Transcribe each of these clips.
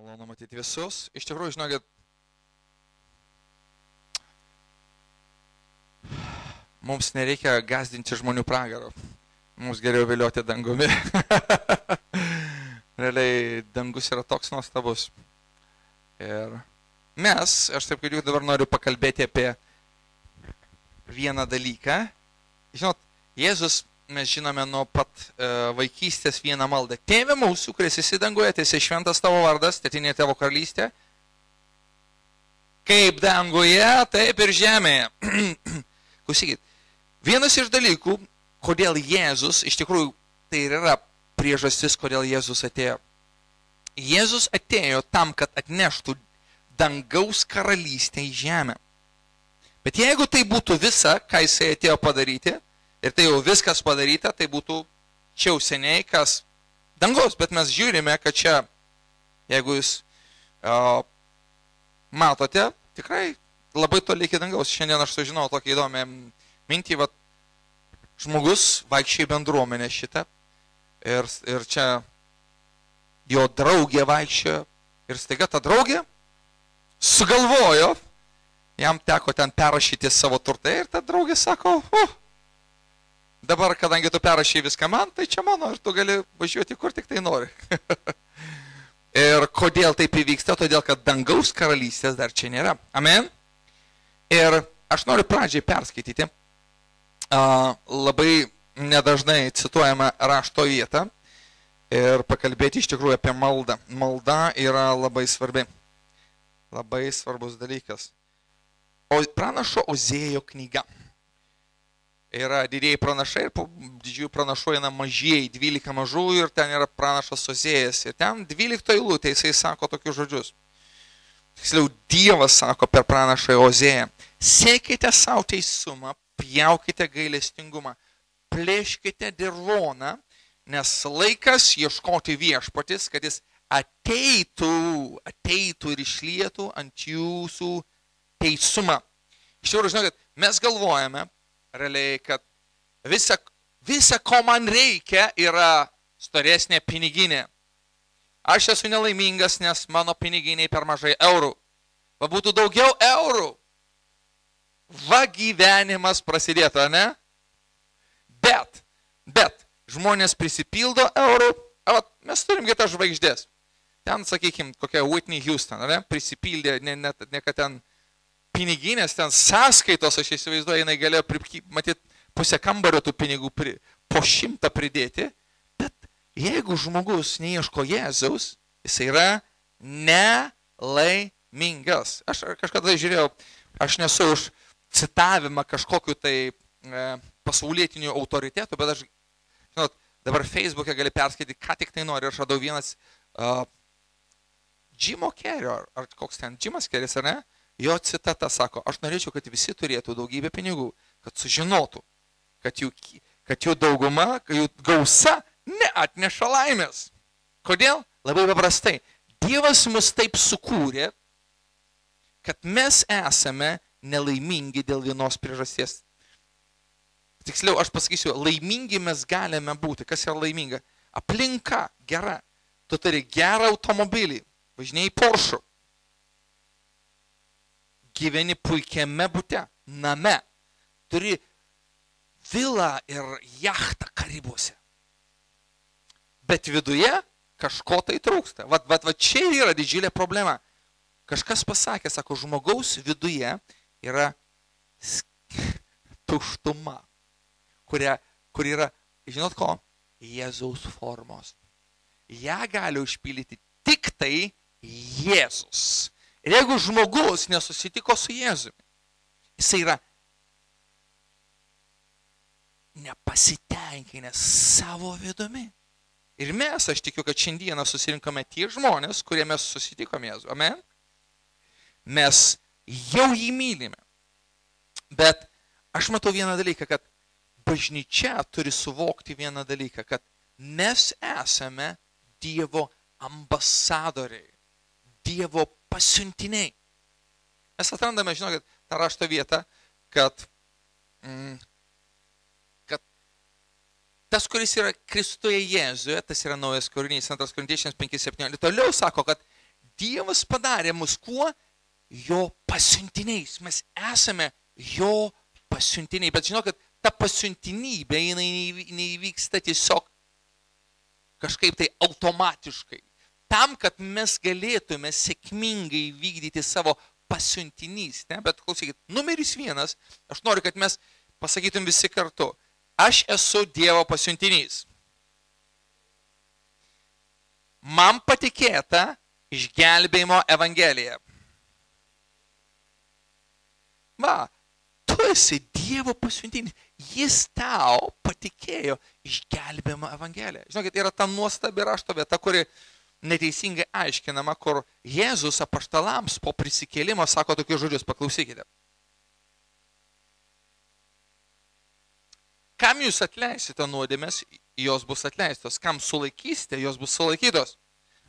Malonu matyti visus. Iš tikrųjų, žinokit, mums nereikia gazdinti žmonių pragaro. Mums geriau vilioti dangumi. Realiai, dangus yra toks nuostabus. Ir mes, aš taip kaip dabar noriu pakalbėti apie vieną dalyką. Žinot, Jėzus, mes žinome nuo pat vaikystės vieną maldą. Tėve mūsų, kuris esi danguje, tiesiai šventas tavo vardas, tėtinė tavo karalystė. Kaip danguje, taip ir žemėje. Klausykit, vienas iš dalykų, kodėl Jėzus, iš tikrųjų, tai yra priežastis, kodėl Jėzus atėjo. Jėzus atėjo tam, kad atneštų dangaus karalystę į žemę. Bet jeigu tai būtų visa, ką jisai atėjo padaryti, ir tai jau viskas padaryta, tai būtų čia jau seniai kas dangaus. Bet mes žiūrime, kad čia, jeigu jūs matote, tikrai labai toli iki dangaus. Šiandien aš sužinau tokią įdomią mintį, va, žmogus vaikščiai bendruomenę šitą ir čia jo draugė vaikščiojo ir staiga ta draugė sugalvojo, jam teko ten perrašyti savo turtą ir ta draugė sako, dabar, kadangi tu perrašai viską man, tai čia mano ir tu gali važiuoti kur tik tai nori. Ir kodėl taip įvyksta? Todėl, kad dangaus karalystės dar čia nėra. Amen. Ir aš noriu pradžiai perskaityti labai nedažnai cituojama rašto vietą ir pakalbėti iš tikrųjų apie maldą. Malda yra labai svarbi. Labai svarbus dalykas. O pranašo Ozėjo knyga. Yra didieji pranašai ir po didžiųjų pranašų eina mažieji, 12 mažųjų ir ten yra pranašas Ozėjas. Ir ten 12 eilutė jisai sako tokius žodžius. Tiksliau, Dievas sako per pranašą Ozėją. Siekite savo teisumą, pjaukite gailestingumą, plėškite dirvoną, nes laikas ieškoti viešpatis, kad jis ateitų ir išlietų ant jūsų teisumą. Iš tikrųjų, žinokit, mes galvojame, realiai, kad visa, ko man reikia, yra storesnė piniginė. Aš esu nelaimingas, nes mano piniginiai per mažai eurų. Va būtų daugiau eurų. Va gyvenimas prasidėtų, ne? Bet, žmonės prisipildo eurų, mes turim kitas žvaigždės. Ten, sakykime, kokia Whitney Houston, ne? Prisipildė, ne kad ten piniginės, ten sąskaitos, aš įsivaizduoju, jinai galėjo, matyti, pusę kambario tų pinigų po 100 pridėti, bet jeigu žmogus neieško Jėzaus, jis yra nelaimingas. Aš kažkada žiūrėjau, aš nesu už citavimą kažkokiu tai pasaulietinių autoritetų, bet aš, žinot, dabar Facebook'e gali perskaityti, ką tik tai nori. Aš radau vienas Jimo Kerio, ar koks ten Jimas Keris, ar ne? Jo citata sako, aš norėčiau, kad visi turėtų daugybę pinigų, kad sužinotų, kad jų dauguma, kad jų gausa neatneša laimės. Kodėl? Labai paprastai. Dievas mus taip sukūrė, kad mes esame nelaimingi dėl vienos priežasties. Tiksliau, aš pasakysiu, laimingi mes galime būti. Kas yra laiminga? Aplinka gera. Tu turi gerą automobilį, važinėjai Porsche. Gyveni puikiame bute, name. Turi vilą ir jachtą Karibuose. Bet viduje kažko tai trūksta. Va čia yra didžiulė problema. Kažkas pasakė, sako, žmogaus viduje yra tuštuma, kur yra, žinot ko, Jėzaus formos. Ja gali užpildyti tik tai Jėzus. Ir jeigu žmogus nesusitiko su Jėzumi, jisai yra nepasitenkinęs savo vidumi. Ir mes, aš tikiu, kad šiandieną susirinkome tie žmonės, kurie mes susitikome Jėzų. Amen? Mes jau jį mylime. Bet aš matau vieną dalyką, kad bažnyčia turi suvokti vieną dalyką, kad mes esame Dievo ambasadoriai, Dievo pasiuntiniai. Mes atrandame, žinokit, tą rašto vietą, kad tas, kuris yra Kristuje Jėzuje, tas yra naujas kūrinys, 2 Korintiečiams 5:17. Toliau sako, kad Dievas padarė mus kuo? Jo pasiuntiniais. Mes esame jo pasiuntiniai. Bet žinokit, ta pasiuntinybė neįvyksta tiesiog kažkaip tai automatiškai. Tam, kad mes galėtume sėkmingai vykdyti savo pasiuntinystę, bet klausykit, numeris 1, aš noriu, kad mes pasakytum visi kartu, aš esu Dievo pasiuntinys. Man patikėta išgelbėjimo evangelija. Va, tu esi Dievo pasiuntinys. Jis tau patikėjo išgelbėjimo evangeliją. Žinokit, yra ta nuostabi rašto vieta, kuri neteisingai aiškinama, kur Jėzus apaštalams po prisikėlimo sako tokius žodžius, paklausykite. Kam jūs atleisite nuodėmes, jos bus atleistos. Kam sulaikysite, jos bus sulaikytos.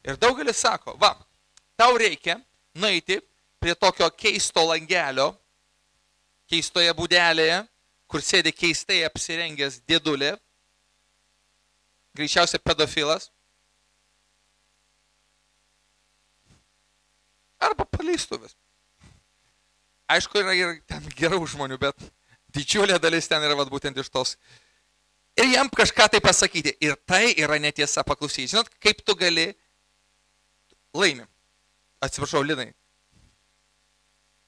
Ir daugelis sako, va, tau reikia nueiti prie tokio keisto langelio, keistoje būdelėje, kur sėdi keistai apsirengęs dėdulė, greičiausiai pedofilas, arba paleistuvės. Aišku, yra ir ten gerų žmonių, bet didžiulė dalis ten yra vat, būtent iš tos. Ir jam kažką tai pasakyti. Ir tai yra netiesa, paklausyti. Žinot, kaip tu gali laimi. Atsiprašau, Linai.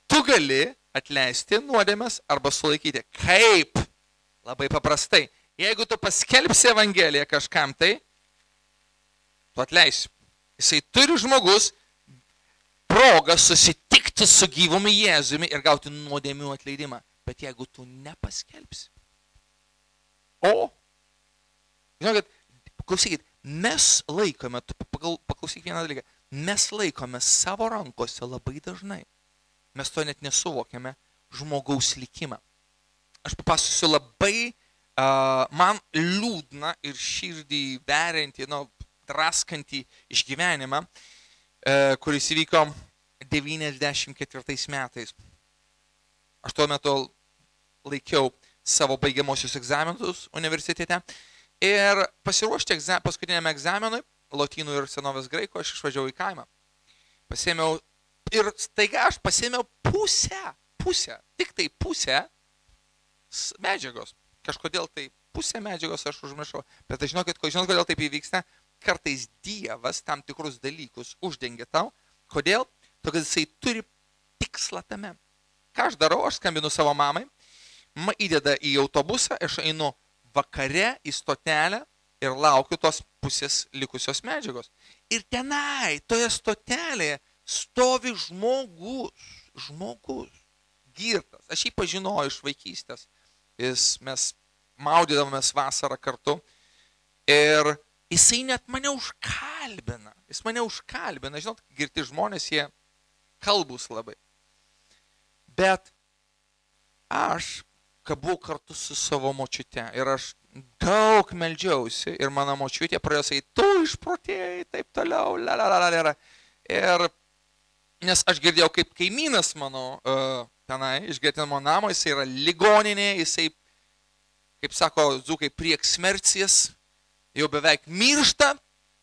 Tu gali atleisti nuodėmes arba sulaikyti. Kaip? Labai paprastai. Jeigu tu paskelbsi evangeliją kažkam tai, tu atleisi. Jisai turi žmogus progą susitikti su gyvumi Jėzumi ir gauti nuodėmių atleidimą. Bet jeigu tu nepaskelbsi. Žinokit, klausykit, mes laikome, paklausyk vieną dalyką, mes laikome savo rankose labai dažnai. Mes to net nesuvokiame žmogaus likimą. Aš papasosiu labai, man liūdna ir širdį veriantį, draskantį išgyvenimą, kuris įvyko 94 metais. Aš tuo metu laikiau savo baigiamosius egzaminus universitete ir pasiruošti paskutiniam egzaminui, lotynų ir senovės graikų, aš išvažiavau į kaimą. Pasėmiau ir staiga aš pasėmiau pusę, tik tai pusę medžiagos. Kažkodėl tai pusę medžiagos aš užmiršau. Bet žinokit, kodėl taip įvyksta? Kartais Dievas tam tikrus dalykus uždengia tau. Kodėl? Todėl jisai turi tikslą tame. Ką aš darau? Aš skambinu savo mamai. Mama įdeda į autobusą, aš einu vakare į stotelę ir laukiu tos pusės likusios medžiagos. Ir tenai, toje stotelėje, stovi žmogus, girtas. Aš jį pažinojau iš vaikystės. Mes maudydavomės vasarą kartu. Ir jisai net mane užkalbina. Jis mane užkalbina. Žinot, girti žmonės, jie kalbus labai. Bet aš buvau kartu su savo močiute. Ir aš daug meldžiausi. Ir mano močiutė pradėjo sakyti, tu išprotėjai, taip toliau. Ir nes aš girdėjau, kaip kaimynas mano tenai, iš Getinamo namo, jisai yra ligoninė, jisai, kaip sako dzūkai, prieksmercijas, jau beveik miršta,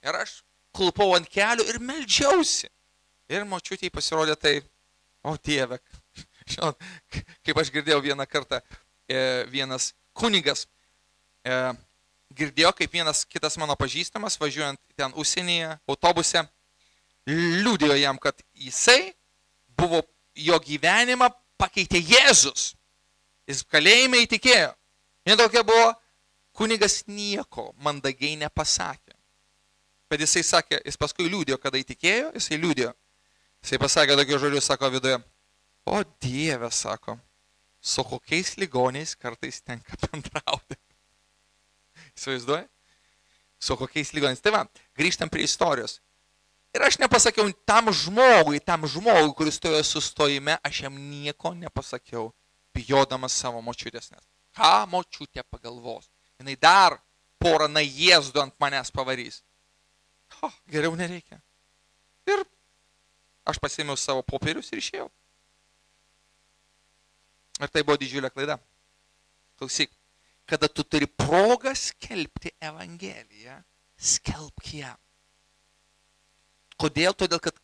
ir aš klupau ant kelių ir meldžiausi. Ir močiutei pasirodė tai, o Dieve, žinot, kaip aš girdėjau vieną kartą, vienas kunigas girdėjo, kaip vienas kitas mano pažįstamas, važiuojant ten užsienyje, autobuse, liūdėjo jam, kad jisai buvo, jo gyvenimą pakeitė Jėzus. Jis kalėjime įtikėjo. Nedaugė buvo, kunigas nieko mandagiai nepasakė. Bet jisai sakė, jis paskui liūdėjo, kada įtikėjo, jisai liūdėjo. Jisai pasakė tokius žodžius, sako viduje, o Dieve, sako, su kokiais ligoniais kartais tenka bendrauti. Įsivaizduoji? Su kokiais ligoniais. Tai va, grįžtam prie istorijos. Ir aš nepasakiau tam žmogui, kuris tojo sustojime, aš jam nieko nepasakiau, bijodamas savo močiutės. Ką močiutė pagalvos? Jinai dar porą najėzdų ant manęs pavarys. Geriau nereikia. Ir aš pasėmiau savo popierius ir išėjau. Ir tai buvo didžiulė klaida. Klausyk, kada tu turi progą skelbti evangeliją, skelbk ją. Kodėl? Todėl, kad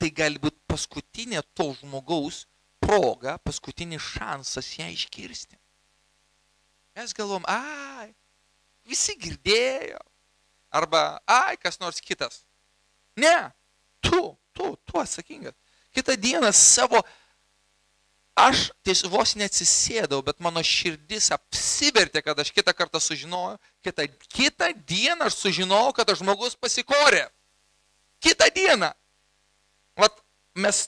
tai gali būti paskutinė to žmogaus proga, paskutinis šansas ją iškirsti. Mes galvom, visi girdėjo, arba, kas nors kitas. Ne, tu atsakingas. Kitą dieną savo, aš vos neatsisėdau, bet mano širdis apsivertė, kad aš kitą kartą sužinojau, kitą dieną aš sužinojau, kad tas žmogus pasikorė. Kitą dieną. Vat mes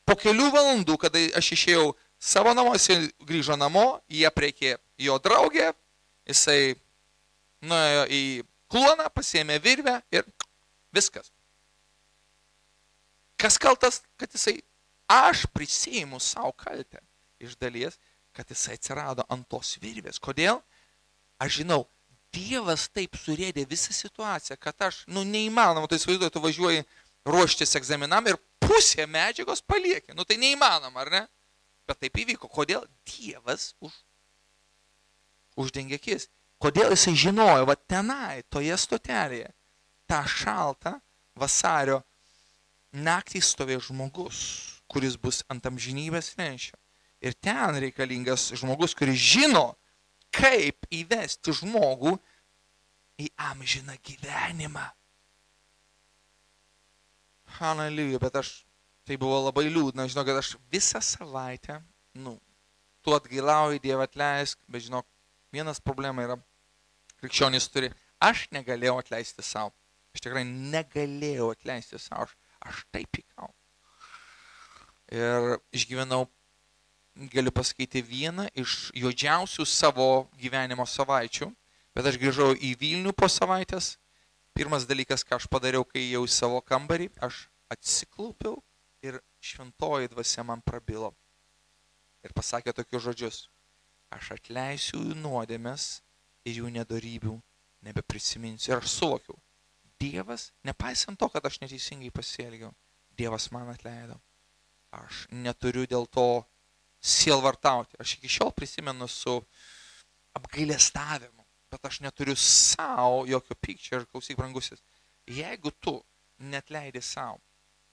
po kelių valandų, kada aš išėjau savo namuose, grįžo namo, jie apreikė jo draugę, jisai nuėjo į kluoną, pasiėmė virvę ir viskas. Kas kaltas, kad aš prisiimu savo kaltę iš dalies, kad jisai atsirado ant tos virvės. Kodėl? Aš žinau, Dievas taip surėdė visą situaciją, kad aš, neįmanoma, tai įsivaizduoju, tu važiuoji ruoštis egzaminam ir pusė medžiagos palieki. Tai neįmanoma, ar ne? Bet taip įvyko. Kodėl? Dievas uždengė akis. Kodėl jisai žinojo, va tenai, toje stotelėje, tą šaltą vasario naktį stovė žmogus, kuris bus ant amžinybės slenksčio. Ir ten reikalingas žmogus, kuris žino, kaip įvesti žmogų į amžiną gyvenimą. Halleluja, bet tai buvo labai liūdna. Žinau, kad aš visą savaitę, tu atgailauji, Dieve atleisk, bet žinok, vienas problema yra, krikščionys turi, aš negalėjau atleisti savo. Aš tikrai negalėjau atleisti savo. Aš taip pykau. Ir išgyvenau, galiu pasakyti, vieną iš juodžiausių savo gyvenimo savaičių, bet aš grįžau į Vilnių po savaitės. Pirmas dalykas, ką aš padariau, kai jau į savo kambarį, aš atsiklaupiau ir šventoji dvasia man prabilo. Ir pasakė tokius žodžius: aš atleisiu jų nuodėmes ir jų nedorybių nebeprisiminsiu. Ir aš suvokiau, Dievas, nepaisant to, kad aš neteisingai pasielgiau, Dievas man atleido. Aš neturiu dėl to sielvartauti. Aš iki šiol prisimenu su apgailestavimu, bet aš neturiu savo jokio pykčio. Ir klausyk, brangusis, jeigu tu netleidi savo,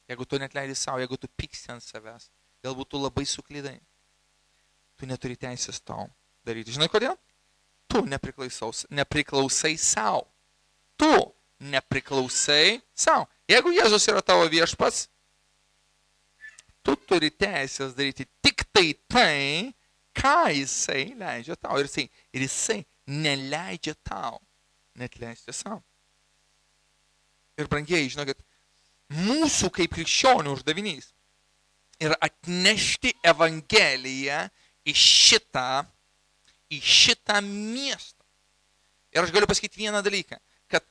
jeigu tu pyksti ant savęs, galbūt tu labai suklydai, tu neturi teisės tau daryti. Žinai kodėl? Tu nepriklausai savo. Tu nepriklausai savo. Jeigu Jėzus yra tavo viešpats, tu turi teisės daryti tik tai, ką jisai leidžia tau. Ir jisai neleidžia tau netleisti savo. Ir brangieji, žinokit, mūsų kaip krikščionių uždavinys yra atnešti evangeliją į šitą miestą. Ir aš galiu pasakyti vieną dalyką, kad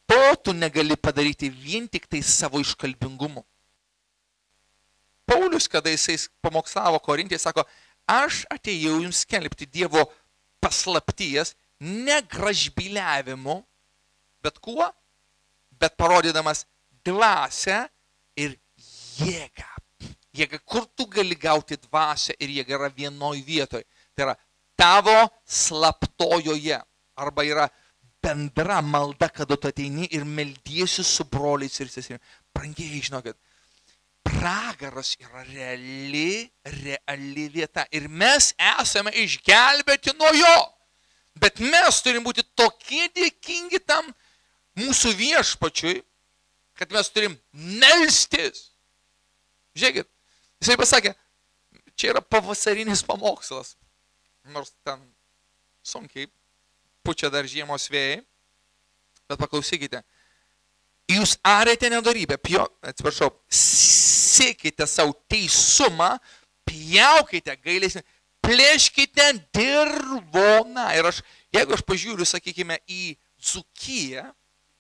to tu negali padaryti vien tik tai savo iškalbingumu. Paulius, kada jisai pamokslavo Korintėje, sako, aš atėjau jums skelbti Dievo paslapties, ne gražbyliavimu, bet kuo? Bet parodydamas dvasią ir jėgą. Jėga, kur tu gali gauti dvasią ir jėga yra vienoj vietoje. Tai yra tavo slaptojoje. Arba yra bendra malda, kada tu ateini ir meldiesi su broliais ir seserimis. Brangieji, žinokit, pragaras yra reali vieta. Ir mes esame išgelbėti nuo jo. Bet mes turim būti tokie dėkingi tam mūsų viešpačiui, kad mes turim melstis. Žiūrėkit, jisai pasakė, čia yra pavasarinis pamokslas. Nors ten sunkiai pučia dar žiemos vėjai. Bet paklausykite. Jūs arėte nedorybę, siekite savo teisumą, pjaukite gailesnį, plėškite dirvoną. Ir jeigu aš pažiūriu, sakykime, į Dzūkiją,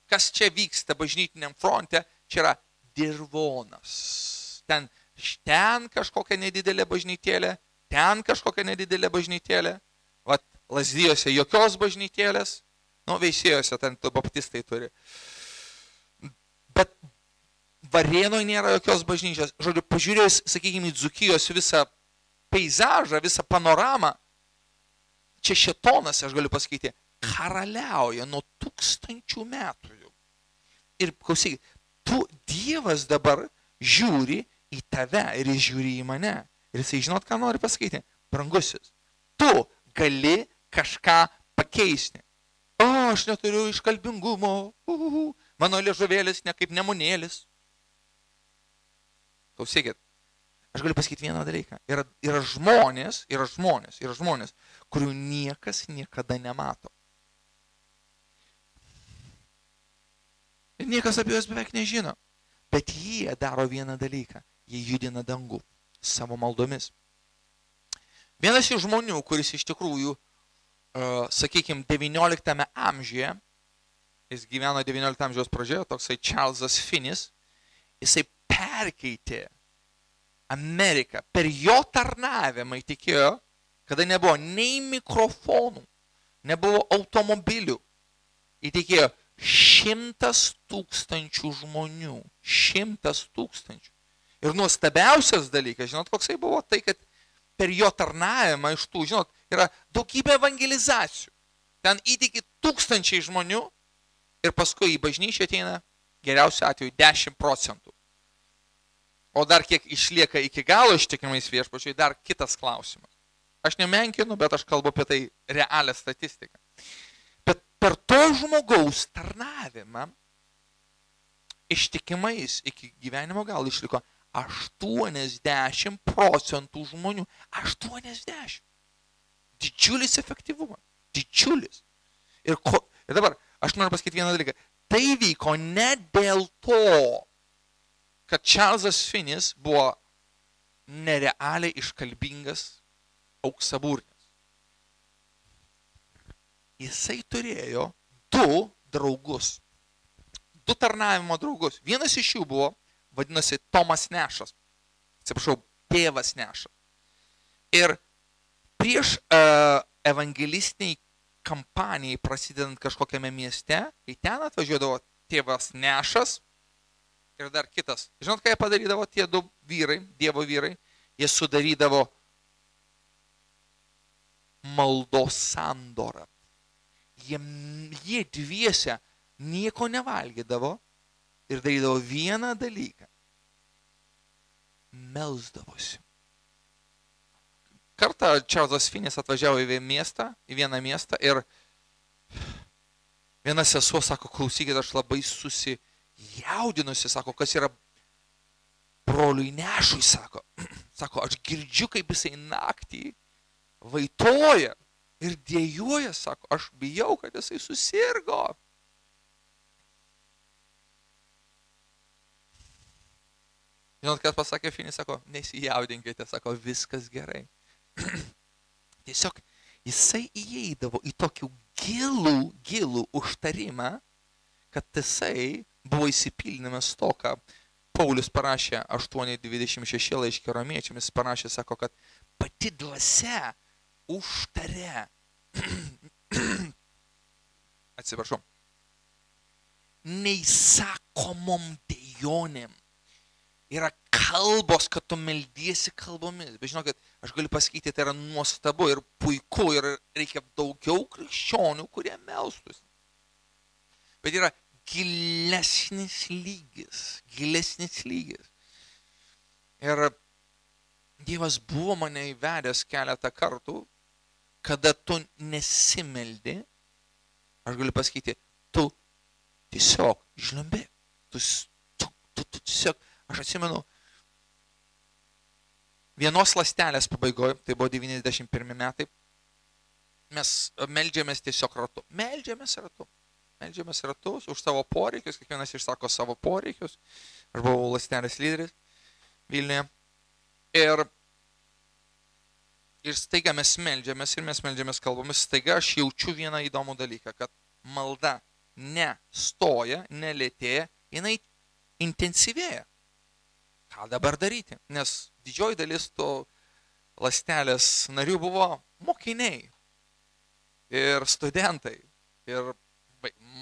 kas čia vyksta bažnytiniam fronte, čia yra dirvonas. Ten kažkokia nedidelė bažnytėlė, ten kažkokia nedidelė bažnytėlė, vat Lazdijose jokios bažnytėlės, Veisiejose ten baptistai turi. Bet Varėnoje nėra jokios bažnyčios. Žodžiu, pažiūrėjus, sakykime, į Dzūkijos visą peizažą, visą panoramą, čia šėtonas, aš galiu pasakyti, karaliauja nuo 1000 metų. Ir klausyk, Dievas dabar žiūri į tave ir jis žiūri į mane. Ir jisai žinot, ką nori pasakyti. Brangusis, tu gali kažką pakeisti. O, aš neturiu iškalbingumo. Mano liežuvėlis ne kaip nemunėlis. Klausykit, aš galiu pasakyti vieną dalyką. Yra žmonės, kurių niekas niekada nemato. Ir niekas apie juos beveik nežino. Bet jie daro vieną dalyką. Jie judina dangų savo maldomis. Vienas iš žmonių, kuris iš tikrųjų, sakykime, 19 amžiuje, jis gyveno 19 amžiaus pradžioje, toksai Charlesas Finis, jisai perkeitė Ameriką. Per jo tarnavimą įtikėjo, kada nebuvo nei mikrofonų, nebuvo automobilių. Įtikėjo 100 000 žmonių. 100 000. Ir nuostabiausias dalykas, žinot, koksai buvo, tai, kad per jo tarnavimą iš tų, žinot, yra daugybė evangelizacijų. Ten įtiki 1000 žmonių ir paskui į bažnyčią ateina geriausiu atveju 10%. O dar kiek išlieka iki galo ištikimais viešpačiui, dar kitas klausimas. Aš nemenkinu, bet aš kalbu apie tai realią statistiką. Bet per to žmogaus tarnavimą ištikimais iki gyvenimo galo išliko 80% žmonių. 80. Didžiulis efektyvumas. Didžiulis. Ir dabar aš noriu pasakyti vieną dalyką. Tai vyko ne dėl to, kad Charlesas Finis buvo nerealiai iškalbingas auksabūrnis. Jisai turėjo 2 draugus. 2 tarnavimo draugus. Vienas iš jų buvo, vadinasi, Tomas Nešas. Atsiprašau, tėvas Nešas. Ir prieš evangelistiniai kampanijai prasidedant kažkokiame mieste, į ten atvažiuodavo tėvas Nešas ir dar kitas. Žinot, ką jie padarydavo tie 2 vyrai, Dievo vyrai? Jie sudarydavo maldos sandorą. Jie dviese nieko nevalgydavo ir darydavo vieną dalyką. Melsdavosi. Kartą Charlesas Finis atvažiavo į vieną miestą ir viena sesuo sako, klausykit, aš labai susijaudinusi, sako, kas yra broliui Nešui, sako. Sako, aš girdžiu, kaip jisai naktį vaitoja ir dėjuoja, sako, aš bijau, kad jisai susirgo. Žinot, kas pasakė Finis, sako, nesijaudinkite, sako, viskas gerai. Tiesiog jisai įeidavo į tokį gilų užtarimą, kad jisai buvo įsipildymas to, ką Paulius parašė 8:26 laiške romiečiams, parašė, sako, kad pati dvasia užtarė. Atsiprašau. Neįsakomom dejonėm. Yra kalbos, kad tu meldiesi kalbomis. Bet žinokit, aš galiu pasakyti, tai yra nuostabu ir puiku ir reikia daugiau krikščionių, kurie melstųsi. Bet yra gilesnis lygis. Ir Dievas buvo mane įvedęs keletą kartų, kada tu nesimeldi, aš galiu pasakyti, tu tiesiog žliumbi. Tu tiesiog, aš atsimenu, vienos ląstelės pabaigoje, tai buvo 91 metai, mes meldžiamės tiesiog ratu. Meldžiamės ratu už savo poreikius, kiekvienas išsako savo poreikius. Aš buvau ląstelės lyderis Vilniuje. Ir staiga mes meldžiamės kalbomis, staiga aš jaučiu vieną įdomų dalyką, kad malda nestoja, nelėtėja, jinai intensyvėja. Ką dabar daryti? Nes didžioji dalis to ląstelės narių buvo mokiniai ir studentai. Ir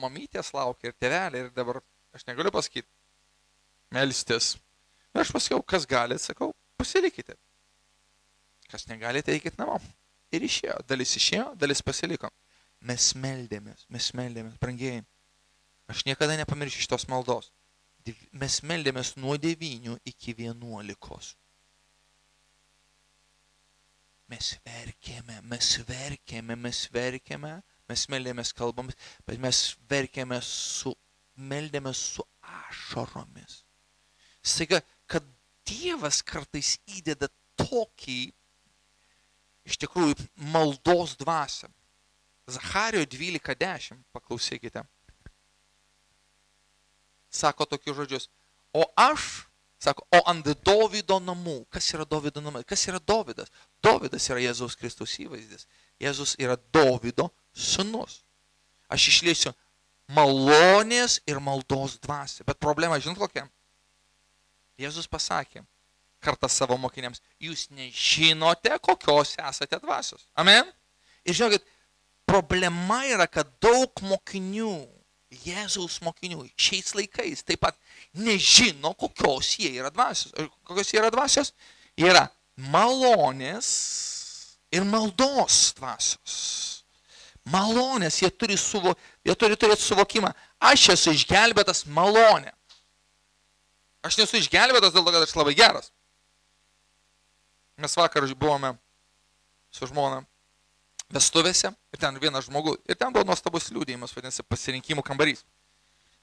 mamytės laukia, ir tėveliai, ir dabar aš negaliu pasakyti, melstis. Ir aš pasakiau, kas gali, sakau, pasilikite. Kas negalite, eikit namo. Ir išėjo, dalis pasiliko. Mes meldėmės, brangieji. Aš niekada nepamiršiu šitos maldos. Mes meldėmės nuo 9 iki 11. Mes verkėme, mes meldėmės kalbomis, bet mes meldėmės su ašaromis. Staiga, kad Dievas kartais įdeda tokį, iš tikrųjų, maldos dvasią. Zachario 12:10, paklausykite. Sako tokius žodžius. O aš, sako, o ant Dovydo namų. Kas yra Dovydo namai? Kas yra Dovydas? Dovydas yra Jėzaus Kristaus įvaizdis. Jėzus yra Dovydo sūnus. Aš išleisiu malonės ir maldos dvasią. Bet problema, žinot kokia? Jėzus pasakė kartą savo mokiniams, jūs nežinote, kokios esate dvasios. Amen? Ir žinokit, problema yra, kad daug mokinių, Jėzaus mokinių, šiais laikais taip pat nežino, kokios jie yra dvasios. Kokios jie yra dvasios? Jie yra malonės ir maldos dvasios. Malonės, jie turi turėti suvokimą. Aš esu išgelbėtas malonė. Aš nesu išgelbėtas dėl to, kad aš labai geras. Mes vakar buvome su žmona vestuvėse ir ten vienas žmogus, ir ten buvo nuostabus liudijimas, vadinasi, pasirinkimų kambarys.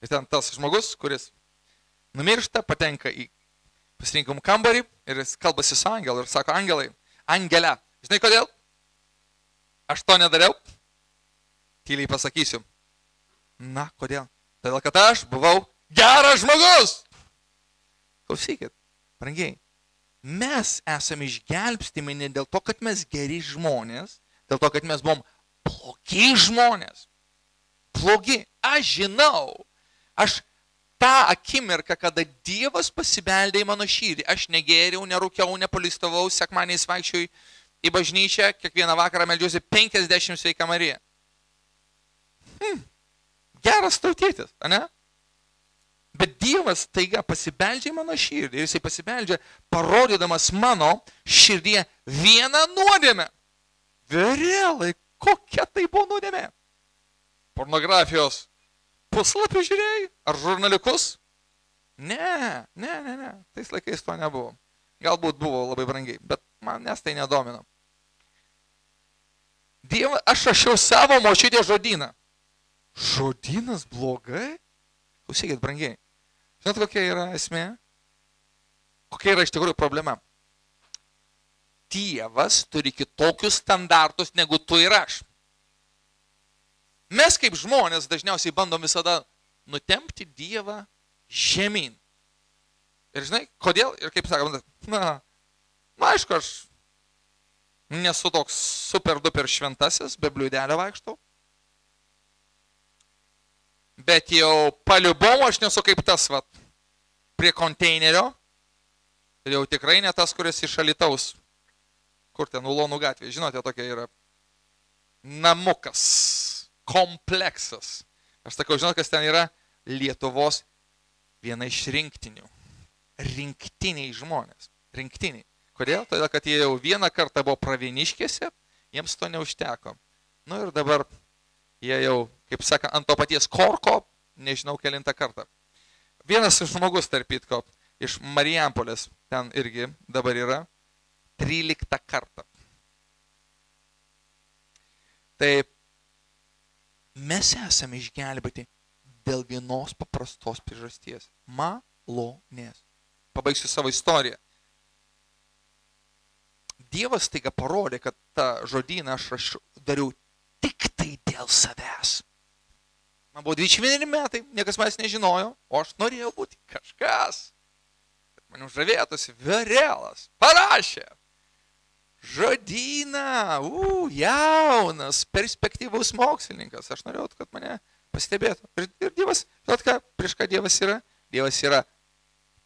Ir ten tas žmogus, kuris numiršta, patenka į pasirinkimų kambarį ir jis kalbasi su angelu ir sako, Angele, žinai kodėl? Aš to nedariau? Tyliai pasakysiu. Na, kodėl? Todėl, kad aš buvau geras žmogus. Klausykit, brangiai, mes esame išgelbstimi ne dėl to, kad mes geri žmonės, dėl to, kad mes buvom blogi žmonės. Blogi. Aš žinau. Aš tą akimirką, kada Dievas pasibeldė į mano širdį, aš negėriau, nerūkiau, nepolistavau, sekmaniais vaikščiau į bažnyčią, kiekvieną vakarą meldžiuosi 50 Sveika Marija. Geras tautietis, ane? Bet Dievas taiga pasibeldžia į mano širdį ir jisai pasibeldžia parodydamas mano širdyje vieną nuodėmę. Vėrėlai, kokia tai buvo nuodėmė? Pornografijos puslapių žiūrėjai? Ar žurnaliukus? Ne. Tais laikais to nebuvo. Galbūt buvo labai brangiai, bet manęs tai nedomino. Dievas, aš rašiau savo močiutės žodyną. Žodynas blogai? Klausykit, brangiai. Žinot, kokia yra esmė? Kokia yra iš tikrųjų problema? Dievas turi kitokius standartus negu tu ir aš. Mes kaip žmonės dažniausiai bandom visada nutempti Dievą žemyn. Ir žinai, kodėl? Ir kaip sakome, aišku, aš nesu toks super duper šventasis, be bliūdelio vaikštau. Bet jau paliubom aš nesu kaip tas, prie konteinerio. Ir jau tikrai ne tas, kuris iš Alytaus. Kur ten Ulonų gatvė, žinote, tokia yra namukas, kompleksas. Aš sakau, žinot, kas ten yra? Lietuvos viena iš rinktinių. Rinktiniai žmonės. Rinktiniai. Kodėl? Todėl, kad jie jau vieną kartą buvo pravieniškėse, jiems to neužteko. Nu ir dabar jie jau, kaip saka, ant to paties korko, nežinau kelintą kartą. Vienas žmogus, tarp kitko, iš Marijampolės, ten irgi dabar yra, 13 kartą. Tai mes esame išgelbėti dėl vienos paprastos priežasties. Malonės. Pabaigsiu savo istoriją. Dievas taiga parodė, kad tą žodyną aš dariau tik tai dėl savęs. Man buvo 21 metai, niekas manęs nežinojo, o aš norėjau būti kažkas. Man užžavėtųsi Vėrėlas. Parašė. Žodyną, jaunas, perspektyvus mokslininkas. Aš norėjau, kad mane pastebėtų. Ir Dievas, žinot ką, prieš ką Dievas yra? Dievas yra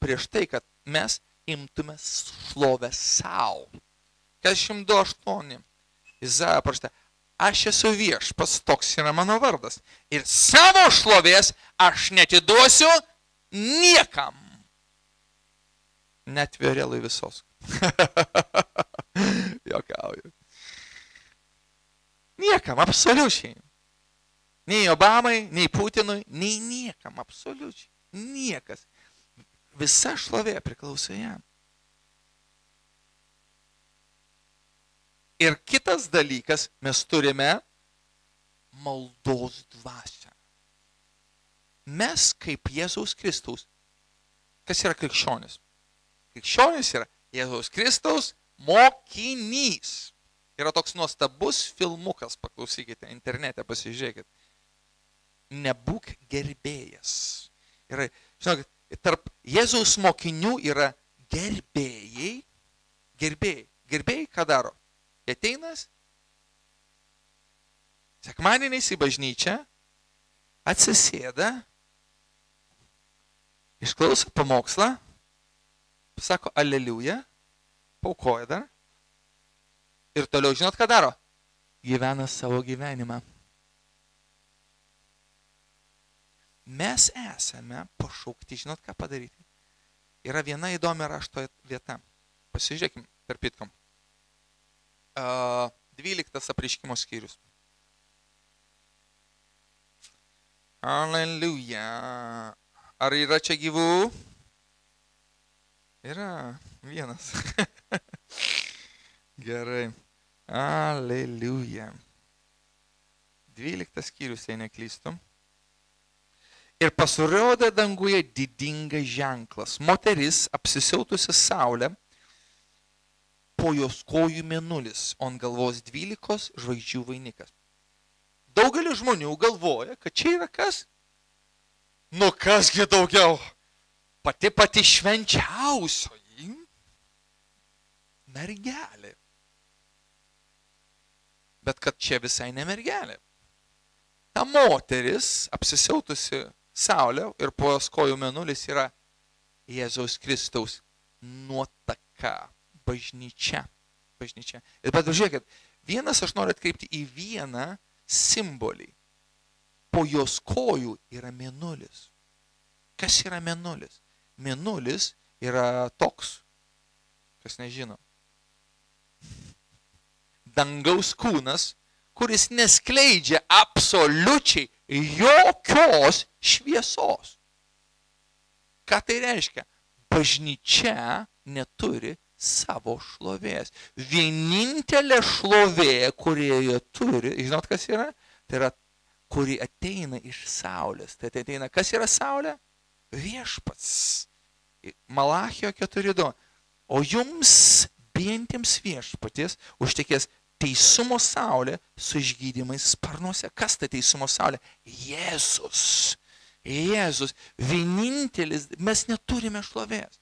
prieš tai, kad mes imtume šlovę savo. 42:8. Izaja parašyta, aš esu viešpats, toks yra mano vardas. Ir savo šlovės aš netiduosiu niekam. Net Vėrėlui visos. Jokauju. Niekam, absoliučiai. Nei Obamai, nei Putinui, nei niekam, absoliučiai. Niekas. visa šlovė priklauso jam. Ir kitas dalykas, mes turime maldos dvasią. Mes kaip Jėzaus Kristaus, kas yra krikščionis? Krikščionis yra Jėzaus Kristaus mokinys. Yra toks nuostabus filmukas, paklausykite, internete pasižiūrėkit. Nebūk gerbėjas. Yra, žinokit, tarp Jėzaus mokinių yra gerbėjai. Gerbėjai ką daro? Jie ateinas, sekmadieniais į bažnyčią, atsisėda, išklauso pamokslą, pasako aleliuja, paukoja dar ir toliau žinot, ką daro? Gyvena savo gyvenimą. Mes esame pašaukti, žinot, ką padaryti? Yra viena įdomi rašto vieta. Pasižiūrėkim, tarpitkom. 12 apreiškimo skyrius. Alleluja. Ar yra čia gyvų? Yra vienas. Gerai. Alleluja. 12 skyrius, jei neklystu. Ir pasirodė danguje didingas ženklas. Moteris apsisiautusi saulę, po jos kojų mėnulis, o ant galvos 12 žvaigždžių vainikas. Daugelis žmonių galvoja, kad čia yra kas? Nu kasgi daugiau? Pati švenčiausioji mergelė. Bet kad čia visai ne mergelė. Ta moteris, apsisiautusi saulę ir po jos kojų mėnulis yra Jėzaus Kristaus nuotaka. Bažnyčia. Ir bet žiūrėkit, vienas aš noriu atkreipti į vieną simbolį. Po jos kojų yra mėnulis. Kas yra mėnulis? Mėnulis yra toks, kas nežino. Dangaus kūnas, kuris neskleidžia absoliučiai jokios šviesos. Ką tai reiškia? Bažnyčia neturi savo šlovės. Vienintelė šlovė, kurioje turi, žinot kas yra? Tai yra, kuri ateina iš saulės. Tai ateina, kas yra saulė? Viešpats. Malachio 4:2. O jums bijantiems viešpaties užtekės teisumo saulė su išgydymais sparnuose. Kas tai teisumo saulė? Jėzus. Jėzus. Vienintelis. Mes neturime šlovės.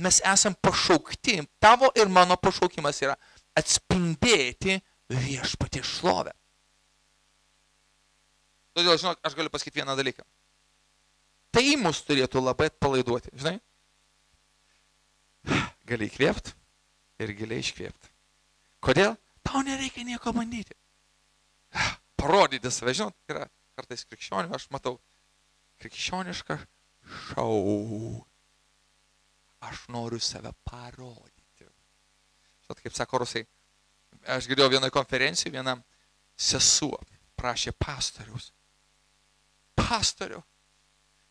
Mes esam pašaukti, tavo ir mano pašaukimas yra atspindėti viešpaties šlovę. Todėl, žinok, aš galiu pasakyti vieną dalyką. Tai mus turėtų labai atpalaiduoti, žinai? Gali įkvėpti ir giliai iškvėpti. Kodėl? Tau nereikia nieko bandyti. Parodyti save, žinot, yra kartais krikščionių, aš matau krikščionišką šau. Aš noriu save parodyti. Žinot, kaip sako rusai, aš girdėjau vienoje konferencijoje, viena sesuo prašė pastoriaus. Pastoriau,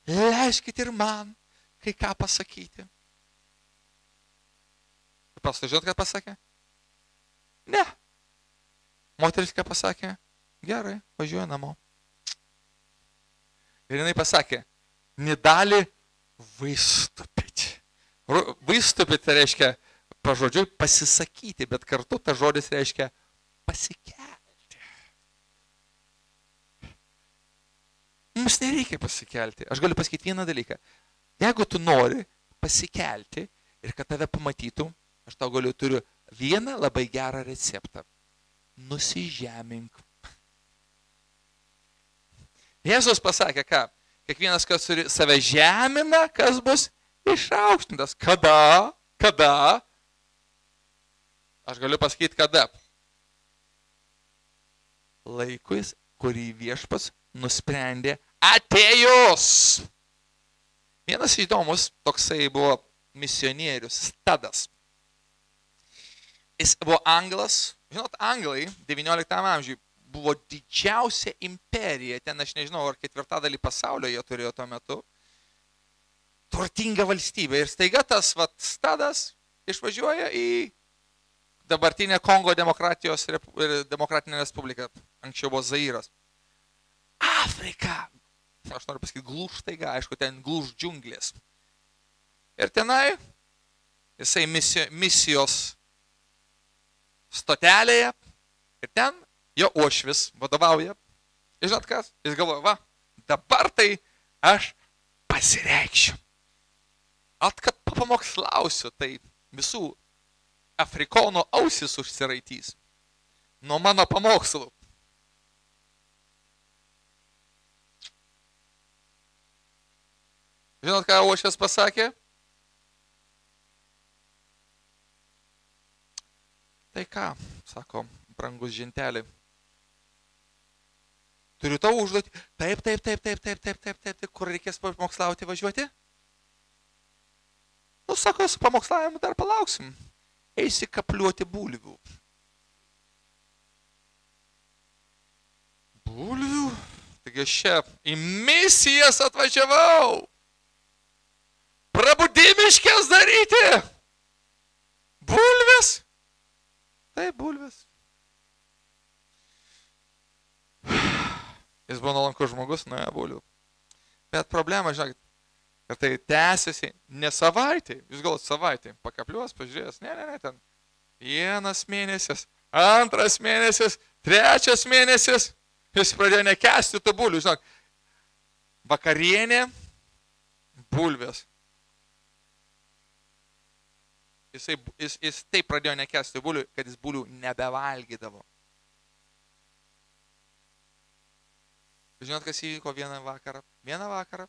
leiskit ir man kai ką pasakyti. Pastorius, žinot, ką pasakė? Ne. Moteris ką pasakė? Gerai, važiuoju namo. Ir jinai pasakė, nedali vaistupyti. Vaistupyti tai reiškia, pažodžiui, pasisakyti, bet kartu ta žodis reiškia pasikelti. Mums nereikia pasikelti. Aš galiu pasakyti vieną dalyką. Jeigu tu nori pasikelti ir kad tave pamatytų, aš tau turiu vieną labai gerą receptą. Nusižemink. Jėzus pasakė, ką? Kiekvienas, kas save žemina, kas bus išaukštintas. Kada? Aš galiu pasakyti, kada. Laikus, kurį viešpats nusprendė atėjus. Vienas įdomus toksai buvo misionierius, Stadas. Jis buvo anglas. Žinot, anglai 19 amžiuje buvo didžiausia imperija. Ten aš nežinau, ar ketvirtadalį pasaulio jie turėjo tuo metu. turtinga valstybė. Ir staiga tas stadas išvažiuoja į dabartinę Kongo demokratinę respubliką. Anksčiau buvo Zairas. Afrika. Aš noriu pasakyti, glūž taiga, aišku, ten glūž džiunglės. Ir tenai jisai misijos stotelėje ir ten jo uošvis vadovauja. Ir žinot kas? Jis galvoja, va, dabar tai aš pasireikšiu. Kad papamokslausiu, tai visų afrikonų ausis užsiraitys nuo mano pamokslų. Žinot, ką uošvis pasakė? Tai ką, sako, brangus žentelį. Turiu tau užduoti. Taip, kur reikės pamokslauti važiuoti? Nu, sako, su pamokslavimu dar palauksim. Eisi kapliuoti bulvių. Bulvių? Taigi aš čia į misijas atvažiavau. Prabudimiškės daryti. Bulvės? Taip, bulvės. Jis buvo nuolankus žmogus, nuėjo bulvių. Bet problema, žinokit, kad tai tęsiasi ne savaitė. Jūs galvojat savaitė. Pakapliuos, pažiūrės. Ne, ten. 1 mėnesis, 2 mėnesis, 3 mėnesis. Jis pradėjo nekęsti tų bulvių. Žinok, vakarienė, bulvės. Jis taip pradėjo nekęsti bulvių, kad jis bulvių nebevalgydavo. Žinot, kas įvyko vieną vakarą? Vieną vakarą.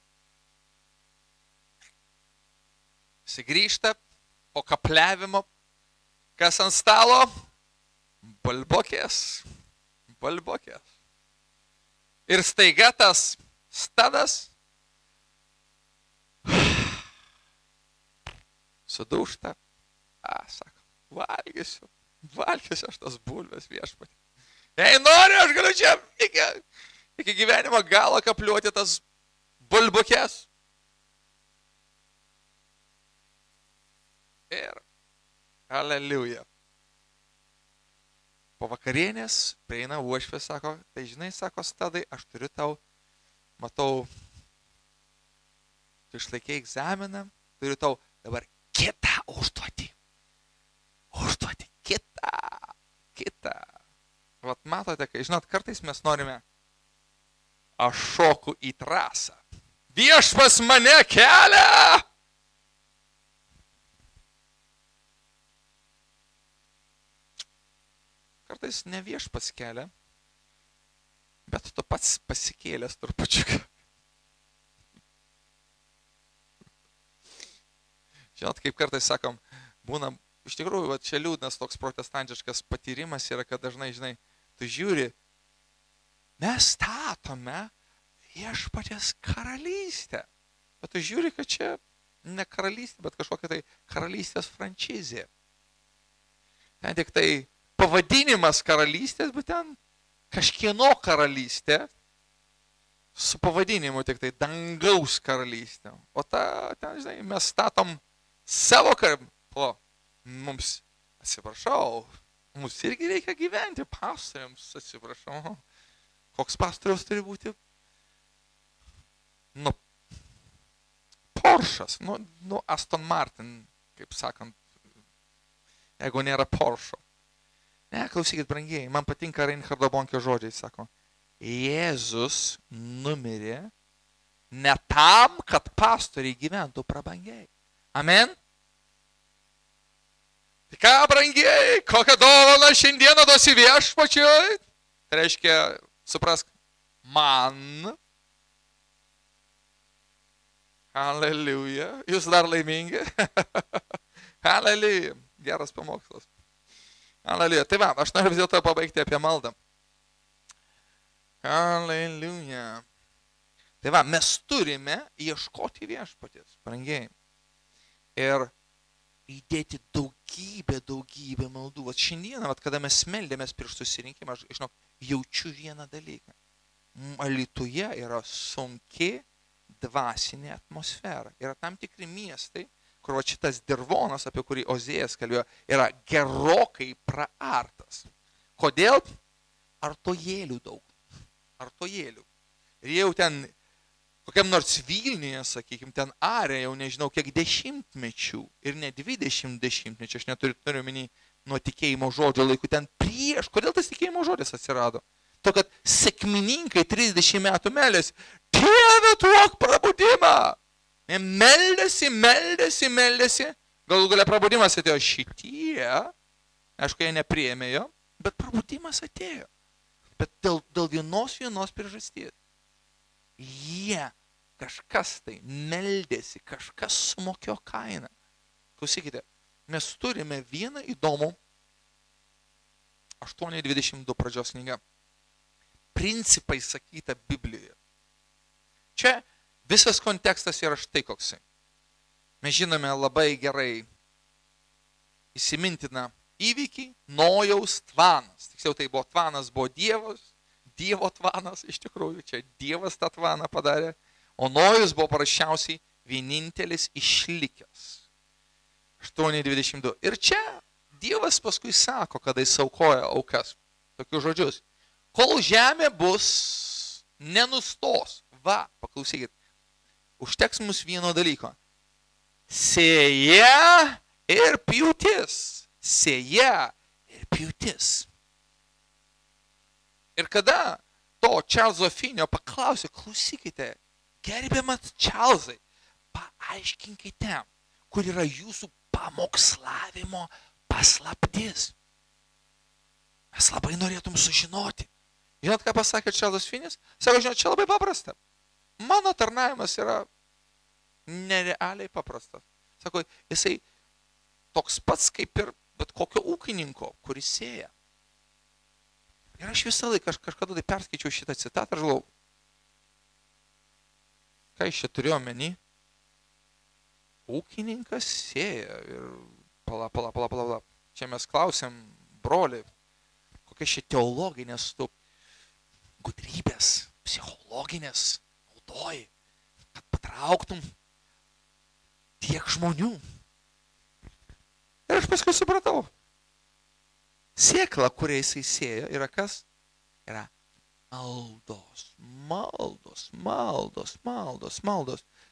Jis grįžta po kapliavimo. Kas ant stalo? Balbokės. Ir staiga tas stadas sudūžta. Sako, valgysiu aš tas bulves viešpatį. Jei noriu, aš galiu čia iki gyvenimo galo kapliuoti tas bulbukės. Ir aleliuja. Po vakarienės prieina uošvis, sako, tai žinai, sako, stadai, aš turiu tau, matau, tu išlaikei egzaminą, turiu tau dabar kitą užduotį. Kitą. Vat matote, kai, žinot, kartais mes norime, aš šoku į trasą. Viešpas mane kelia! Kartais ne viešpas kelia, bet tu pats pasikėlęs trupučiuką. Žinot, kaip kartais sakom, būna, iš tikrųjų, va, čia liūdnas toks protestantiškas patyrimas yra, kad dažnai, žinai, tu žiūri, mes statome viešpaties karalystę. Bet tu žiūri, kad čia ne karalystė, bet kažkokia tai karalystės frančizė. Ten tik tai pavadinimas karalystės, bet ten kažkieno karalystė su pavadinimu tik tai dangaus karalystė. O ten, žinai, mes statom savo karalystę. Mums, atsiprašau, mums irgi reikia gyventi, pastoriams, atsiprašau. Koks pastoriaus turi būti? Nu, Porsche'as, nu Aston Martin, kaip sakant, jeigu nėra Porsche. Ne, klausykit, brangieji, man patinka Reinhardo Bonkio žodžiai, sako, Jėzus numirė ne tam, kad pastoriai gyventų prabangiai. Amen? Tai ką, brangieji, kokią dovaną šiandieną duosi viešpačiui? Tai reiškia, suprask, man. Haleliuja. Jūs dar laimingi? Haleliuja. Geras pamokslas. Haleliuja. Tai va, aš noriu vis dėlto pabaigti apie maldą. Haleliuja. Tai va, mes turime ieškoti viešpaties, brangieji. Ir įdėti daugybę maldų. Vat šiandieną, kada mes meldėmės prieš susirinkimą, aš, žinok, jaučiu vieną dalyką. Alytuje yra sunki dvasinė atmosfera. Yra tam tikri miestai, kur šitas dirvonas, apie kurį Ozėjas kalbėjo, yra gerokai praartas. Kodėl? Artojėlių daug. Artojėlių. Ir jau ten, kokiam nors Vilniuje, sakykime, ten arė jau nežinau kiek dešimtmečių ir ne 20 dešimtmečių, aš neturiu minį nuo tikėjimo žodžio laikų, ten prieš. Kodėl tas tikėjimo žodis atsirado? To, kad sekmininkai 30 metų meldėsi, Dieve, duok prabudimą. Meldėsi. Galų galia prabudimas atėjo šitie, aišku, jie nepriėmė jo, bet prabudimas atėjo. Bet dėl vienos priežasties. Jie kažkas tai meldėsi, kažkas sumokėjo kainą. Klausykite, mes turime vieną įdomų 8:22 pradžios knygą. Principai sakyta Biblijoje. Čia visas kontekstas yra štai koksai. Mes žinome labai gerai įsimintiną įvykį Nojaus tvanas. Tiksliau tai buvo tvanas, buvo Dievo tvanas, iš tikrųjų, čia Dievas tą tvaną padarė, o Nojus buvo parašiausiai vienintelis išlikęs. 8:22. Ir čia Dievas paskui sako, kada jis aukoja aukas, tokius žodžius. Kol žemė bus, nenustos. Va, paklausykit, užteks mums vieno dalyko. Sėja ir pjūtis. Sėja ir pjūtis. Ir kada to Čarlzo Finio paklausė, klausykite, gerbiamas Čarlzai, paaiškinkite, kur yra jūsų pamokslavimo paslaptis. Mes labai norėtum sužinoti. Žinot, ką pasakė Čarlzas Finis? Sako, žinot, čia labai paprasta. Mano tarnavimas yra nerealiai paprastas. Sako, jisai toks pats kaip ir bet kokio ūkininko, kuris sėja. Ir aš visą laiką kažkada tai perskaičiau šitą citatą ir žinau, ką iš čia turėjo omeny? Ūkininkas sėja ir pala. Čia mes klausėm, broli, kokia šia teologinės gudrybės, psichologinės naudoji, kad patrauktum tiek žmonių. Ir aš paskui supratau. Sėkla, kurią jisai sėjo, yra kas? Yra maldos.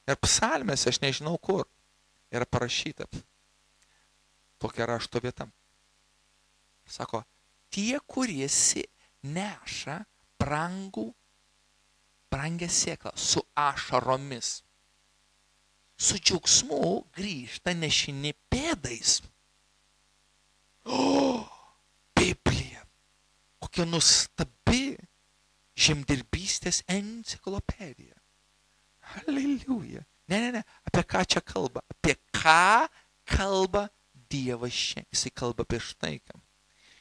Ir psalmėse, aš nežinau kur, yra parašyta tokia rašto vieta. Sako, tie, kurie neša brangę sėklą su ašaromis, su džiaugsmu grįžta nešini pėdais. O, Biblija, kokia nuostabi žemdirbystės enciklopedija. Aleliuja. Ne, apie ką čia kalba? Apie ką kalba Dievas čia? Jisai kalba apie štai ką.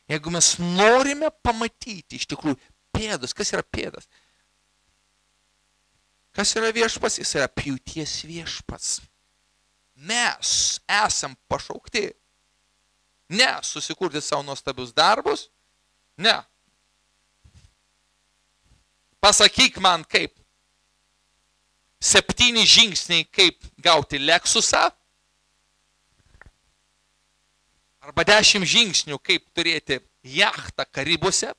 Jeigu mes norime pamatyti iš tikrųjų pėdas, kas yra pėdas? Kas yra viešpats? Jis yra pjūties viešpats. Mes esam pašaukti ne susikurti savo nuostabius darbus, ne. Pasakyk man kaip 7 žingsniai, kaip gauti Lexusą, arba 10 žingsnių, kaip turėti jachtą Karibuose.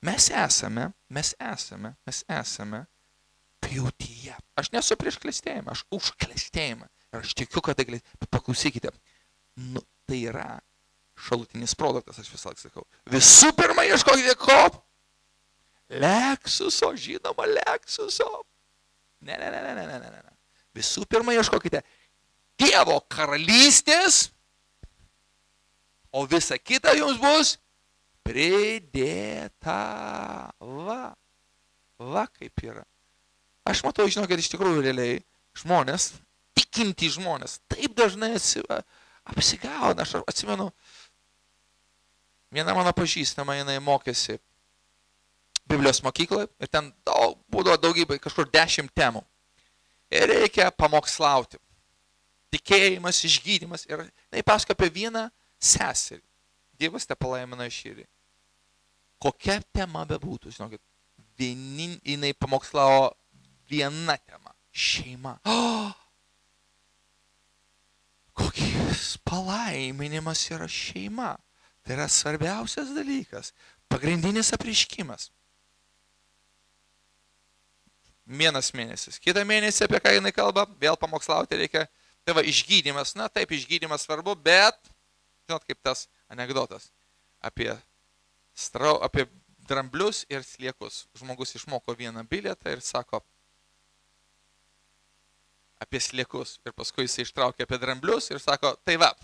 Mes esame pjūtyje. Aš nesu prieš klestėjimą, aš už klestėjimą. Ir aš tikiu, kad tai galėtų. Bet paklausykite, tai yra šalutinis produktas, aš visą laiką sakau. Visų pirma, ieškokite ko? Lexuso, žinoma, Lexuso. Ne. Visų pirma, ieškokite Dievo karalystės, o visa kita jums bus pridėta. Va kaip yra. Aš matau, žinau, kad iš tikrųjų realiai žmonės, tikinti žmonės, taip dažnai apsigauna. Aš atsimenu, viena mano pažįstama, jinai mokėsi Biblijos mokykloje ir ten būdavo daugybė, kažkur 10 temų. Ir reikia pamokslauti. Tikėjimas, išgydymas. Ir jinai pasakojo apie vieną seserį. Dievas te palaimina širdį. Kokia tema bebūtų, žinokit, jinai pamokslavo viena tema - šeima. Kokis palaiminimas yra šeima. Tai yra svarbiausias dalykas. Pagrindinis apreiškimas. Vienas mėnesis. Kitą mėnesį, apie ką jinai kalba, vėl pamokslauti reikia. Tai va, išgydymas. Na taip, išgydymas svarbu, bet, žinot, kaip tas anekdotas apie dramblius ir sliekus. Žmogus išmoko vieną bilietą ir sako apie sliekus. Ir paskui jis ištraukė apie dramblius ir sako, tai va,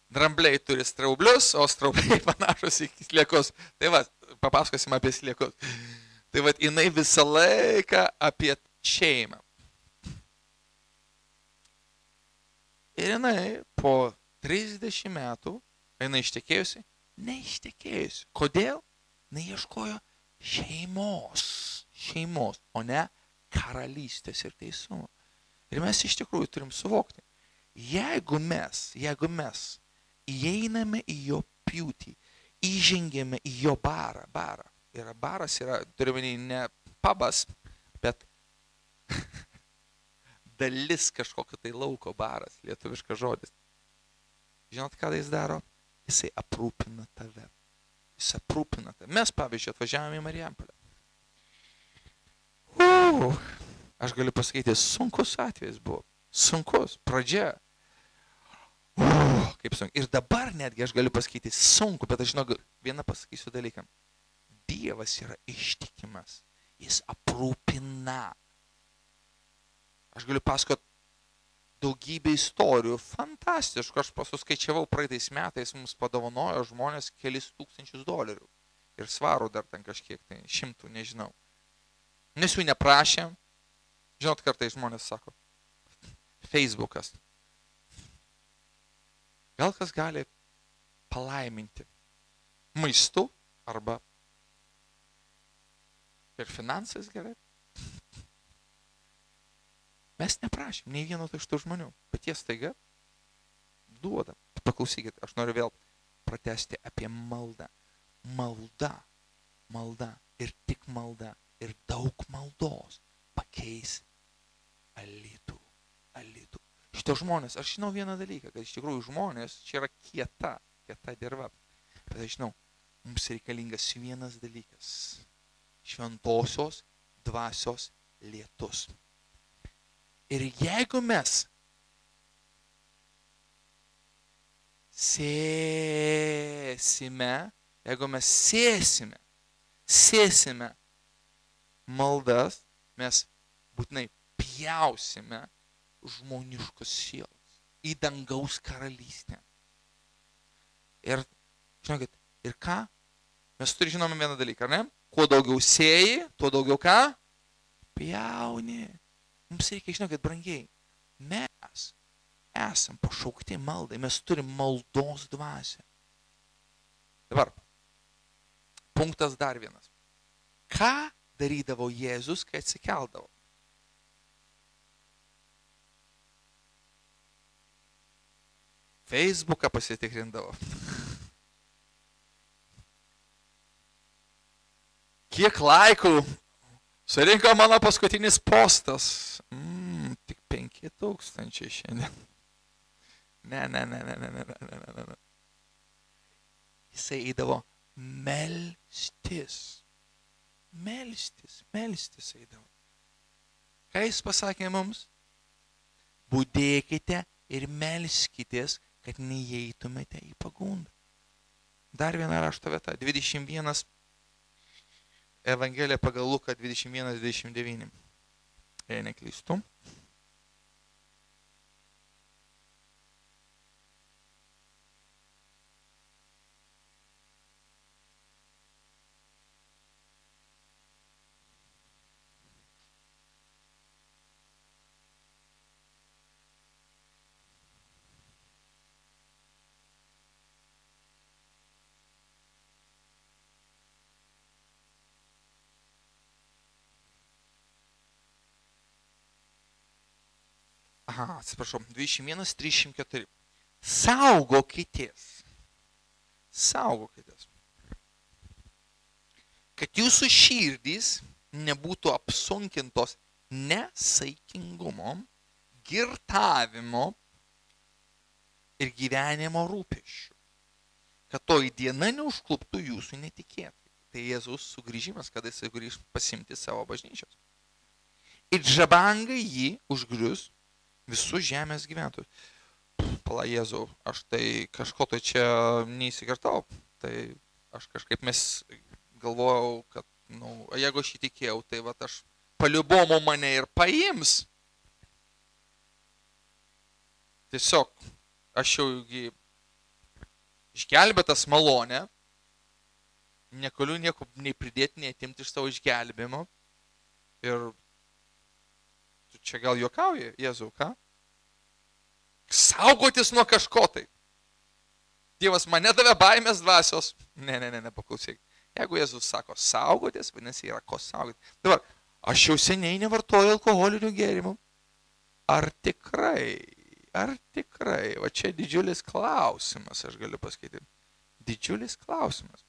drambliai turi straublius, o straubliai panašus į sliekus. Tai va, papasakosim apie sliekus. Tai va, jinai visą laiką apie šeimą. Ir jinai po 30 metų, jinai ištekėjusi, neištekėjusi. Kodėl? Jinai ieškojo šeimos, o ne karalystės ir teisumo. Ir mes iš tikrųjų turim suvokti, jeigu mes įeiname į jo pjūtį, įžengėme į jo barą, baras yra, turiuomenį, ne pabas, bet dalis kažkokio tai lauko baras, lietuviškas žodis. Žinot, ką jis daro? Jisai aprūpina tave. Jis aprūpina tave. Mes, pavyzdžiui, atvažiavome į Marijampolę. Aš galiu pasakyti, sunkus atvejis buvo. Sunkus, pradžia. Kaip sunku. Ir dabar netgi aš galiu pasakyti sunku, bet aš žinau, vieną pasakysiu dalykam. Dievas yra ištikimas. Jis aprūpina. Aš galiu pasakoti daugybę istorijų. Fantastiškų. Aš pasuskaičiavau praeitais metais, mums padovanojo žmonės kelis $1000. Ir svarų dar ten kažkiek, tai 100, nežinau. Nes jų neprašėm. Žinot, kartais žmonės sako, Facebookas. Gal kas gali palaiminti maistu arba ir finansais gerai. Mes neprašėm nei vieno iš tų žmonių, bet jie staiga duoda. Paklausykit, aš noriu vėl pratesti apie maldą. Malda ir tik malda ir daug maldos pakeis alytų. Šito žmonės, aš žinau vieną dalyką, kad iš tikrųjų žmonės, čia yra kieta dirva. Bet aš žinau, mums reikalingas vienas dalykas. Šventosios dvasios lietus. Ir jeigu mes sėsime maldas, mes būtinai pjausime žmoniškos sielos į dangaus karalystę. Ir, žinokit, ir ką? Mes žinome vieną dalyką, ar ne? Kuo daugiau sėji, tuo daugiau ką? Pjauni. Mums reikia, žinokit, brangiai, mes esam pašaukti maldai, mes turim maldos dvasią. Dabar, punktas dar vienas. Ką darydavo Jėzus, kai atsikeldavo? Facebooką pasitikrindavo. Kiek laikų surinko mano paskutinis postas? Tik 5000 šiandien. Ne. Jisai eidavo melstis eidavo. Ką jis pasakė mums? Budėkite ir melskitės, kad neįeitumėte į pagundą. Dar viena rašto vieta, 21, Evangelija pagal Luką 21-29. Jei neklystu. Atsiprašau, 21-34. Saugokitės. kad jūsų širdys nebūtų apsunkintos nesaikingumo, girtavimo ir gyvenimo rūpesčių, kad toji diena neužkluptų jūsų netikėtai. Tai Jėzaus sugrįžimas, kada jis grįž pasimti savo bažnyčios. Ir žabangai jį užgrius visus žemės gyventojus. Pala Jėzau, aš tai kažko tai čia neįsikartau. Tai aš kažkaip galvojau, kad, jeigu aš įtikėjau, tai va aš paliubomu mane ir paims. Tiesiog, aš jau išgelbėtas malonę, negaliu nieko nei pridėti, nei atimti iš savo išgelbėjimo. Ir tu čia gal juokauji, Jėzau, ką? Saugotis nuo kažko tai. Dievas mane davė baimės dvasios. Ne, paklausyk. Jeigu Jėzus sako saugotis, vadinasi, yra ko saugoti. Dabar, aš jau seniai nevartoju alkoholinių gėrimų. Ar tikrai? Va čia didžiulis klausimas, aš galiu pasakyti. Didžiulis klausimas.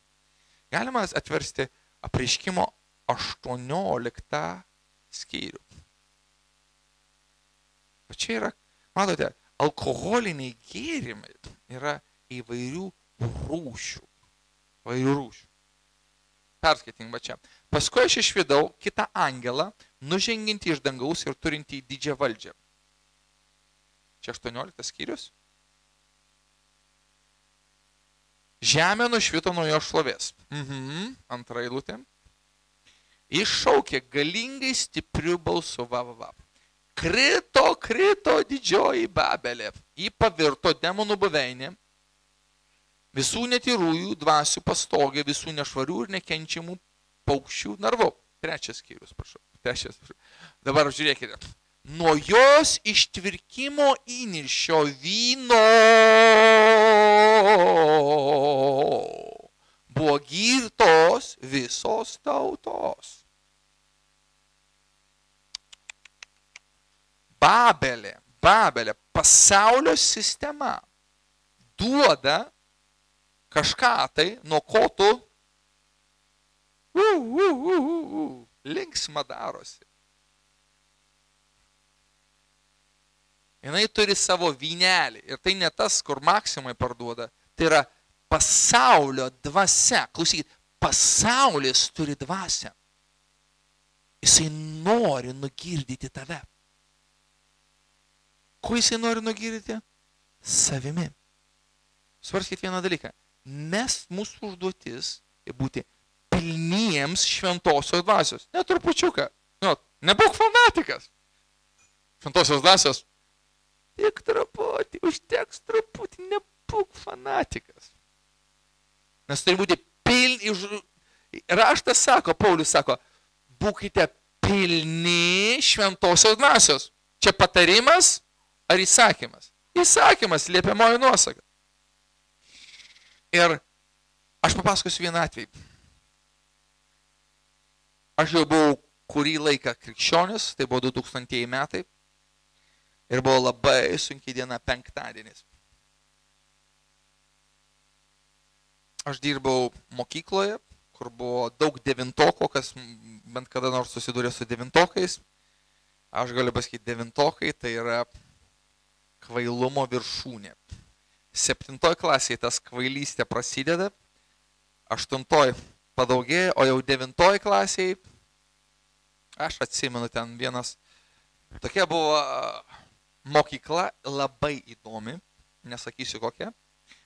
Galima atversti Apreiškimo 18 skyrių. O čia yra, matote, alkoholiniai gėrimai yra įvairių rūšių. Perskaitim, va čia. Paskui aš išvydau kitą angelą, nuženginti iš dangaus ir turintį didžią valdžią. Čia 18 skyrius. Žemė nušvito nuo jo šlovės. Antra eilutė. Iššaukė galingai stiprių balsų. Krito didžioji Babelė. Ji pavirto demonų buveinė. Visų netyrųjų dvasių pastogė, visų nešvarių ir nekenčiamų paukščių narvų. Trečias skyrius, prašau. Dabar žiūrėkite. Nuo jos ištvirkimo įniršio vyno buvo girtos visos tautos. Babelė, pasaulio sistema duoda kažką tai, nuo ko tu linksma darosi. Jinai turi savo vynelį. Ir tai ne tas, kur Maksimai parduoda. Tai yra pasaulio dvasia. Klausykit, pasaulis turi dvasią. Jisai nori nugirdyti tave. Ko jisai nori nugirdyti? Savimi. Svarskit vieną dalyką. Mūsų užduotis būti pilniems šventosios dvasios. Ne trupučiuką. Nebūk fanatikas. Šventosios dvasios. Tik truputį, užteks truputį, nebūk fanatikas. Nes turi būti pilni, raštas sako, Paulius sako, būkite pilni šventosios dvasios. Čia patarimas ar įsakymas? Įsakymas, liepiamoji nuosaka. Ir aš papasakosiu vieną atvejį. Aš jau buvau kurį laiką krikščionis, tai buvo 2000 metai. Ir buvo labai sunki diena, penktadienis. Aš dirbau mokykloje, kur buvo daug devintokų, kas bent kada nors susidūrė su devintokais. Aš galiu pasakyti, devintokai tai yra kvailumo viršūnė. 7 klasėje tas kvailystė prasideda, 8 padaugėja, o jau 9 klasėje, aš atsimenu ten vienas, tokia buvo mokykla labai įdomi, nesakysiu kokia.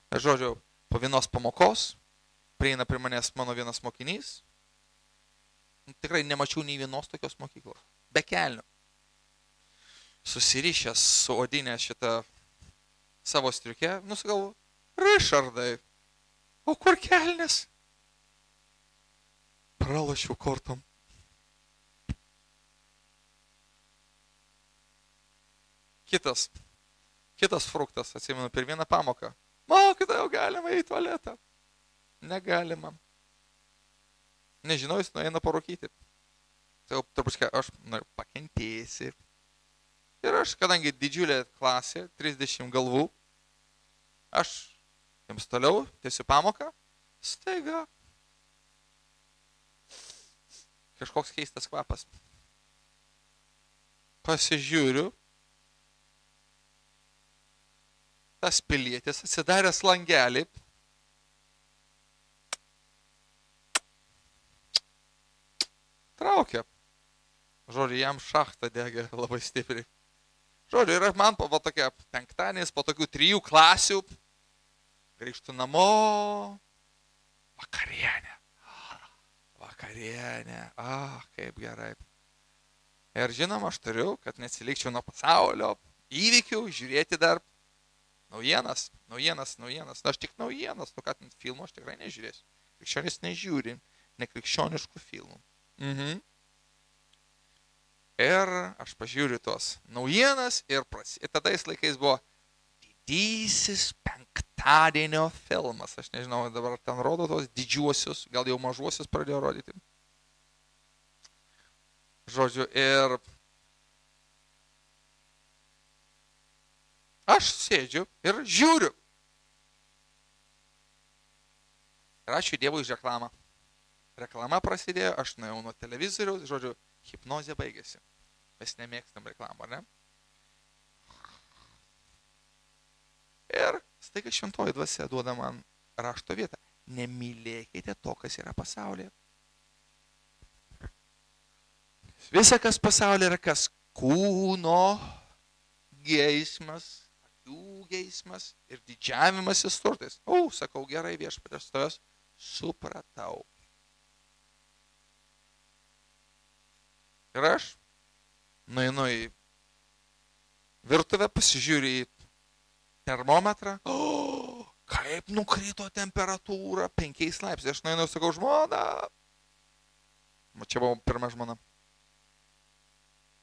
Žodžiu, po vienos pamokos prieina prie manęs mano vienas mokinys. Tikrai nemačiau nei vienos tokios mokyklos. Be kelnių. Susirišęs su odinė šitą savo striukę, nusigalvo, Richardai, o kur kelnės? Pralošiau kortom. Kitas fruktas, atsimenu, per vieną pamoką. Mokytojau, galima į tualetą. Negalima. Nežinau, jis nueina parūkyti. Tai jau trupučiai aš pakentėsi. Ir aš, kadangi didžiulė klasė, 30 galvų, aš jums toliau tęsiu pamoką, staiga. kažkoks keistas kvapas. Pasižiūriu, tas pilietis atsidaręs langelį, traukia. Žodžiu, jam šachta degė labai stipriai. Žodžiu, ir man po tokia penktadienis, po tokių 3 klasių, grįžtu namo, vakarienė. Vakarienė, kaip gerai. Ir žinoma, aš turiu, kad neatsilikčiau nuo pasaulio įvykių, žiūrėti dar naujienas. Aš tik naujienas, nu kad filmų aš tikrai nežiūrėsiu. Krikščionis nežiūri nekrikščioniškų filmų. Ir aš pažiūriu tos naujienas ir tada laikais buvo didysis penktadienio filmas. Aš nežinau, dabar ten rodo tos didžiuosius, gal jau mažuosius pradėjo rodyti. Žodžiu, ir aš sėdžiu ir žiūriu. Ir ačiū Dievui už reklamą. Reklama prasidėjo, aš nuėjau nuo televizoriaus, žodžiu, hipnozė baigėsi. Mes nemėgstam reklamą, ne? Ir staiga šventoji dvasia duoda man rašto vietą. Nemylėkite to, kas yra pasaulyje. Visa, kas pasaulyje yra, kas kūno geismas, akių geismas ir didžiavimasis turtais. Sakau, gerai, viešpaties tavęs supratau. Ir aš nueinu į virtuvę, pasižiūriu į termometrą. Kaip nukrito temperatūra, 5 laipsniais. Aš nueinu ir sakau, žmona. Čia buvo pirma žmona.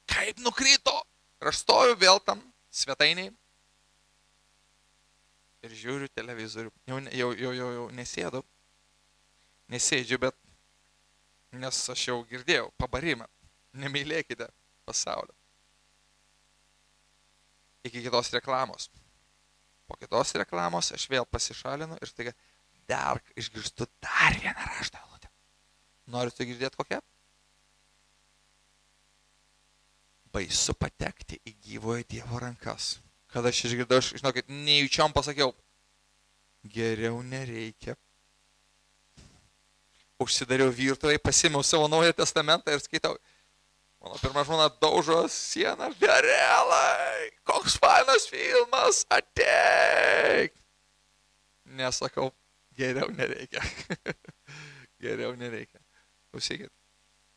Kaip nukrito. Ir aš stoju vėl tam svetainiai. Ir žiūriu televizorių. Jau nesėdu. Nesėdžiu, bet nes aš jau girdėjau pabarimą. Nemylėkite pasaulio. Iki kitos reklamos. Po kitos reklamos aš vėl pasišalinu ir staiga dar išgirstu dar vieną raštą eilutę. Norite girdėti kokią? Baisu patekti į gyvojo Dievo rankas. Kada aš išgirdau, žinokit, nejučiom pasakiau, geriau nereikia. Užsidariau virtuvėje, pasimiau savo Naują Testamentą ir skaitau. Mano pirma žmona daužo sieną, vėrelai, koks fainas filmas, ateik. Nesakau, geriau nereikia. Geriau nereikia. Klausykit.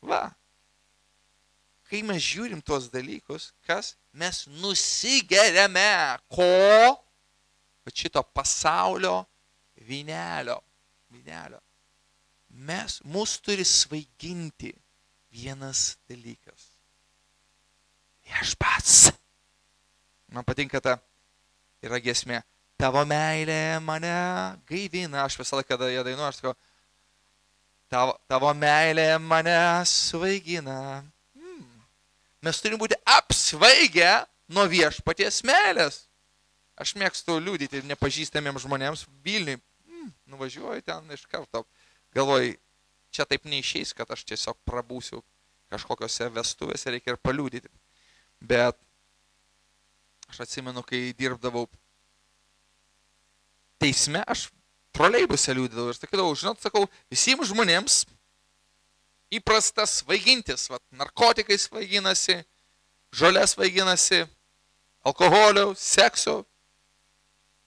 Va. Kai mes žiūrim tuos dalykus, kas mes nusigeriame, ko? Bet šito pasaulio vynelio. Mus turi svaiginti vienas dalykas. Viešpats. Man patinka ta yra giesmė. Tavo meilė mane gaivina. Aš visą laiką, kada ją dainuoju, aš sakau, tavo meilė mane svaigina. Mes turim būti apsvaigę nuo viešpaties meilės. Aš mėgstu liūdyti nepažįstamiems žmonėms Vilniui. Nuvažiuoju ten iš karto. Galvoju, čia taip neišeis, kad aš tiesiog prabūsiu kažkokiose vestuvėse, reikia ir paliūdyti. Bet aš atsimenu, kai dirbdavau teisme, aš troleibuse liūdėdavau ir sakydavau, žinot, sakau, visiems žmonėms įprastas svaigintis, narkotikai svaiginasi, žolė svaiginasi, alkoholio, sekso.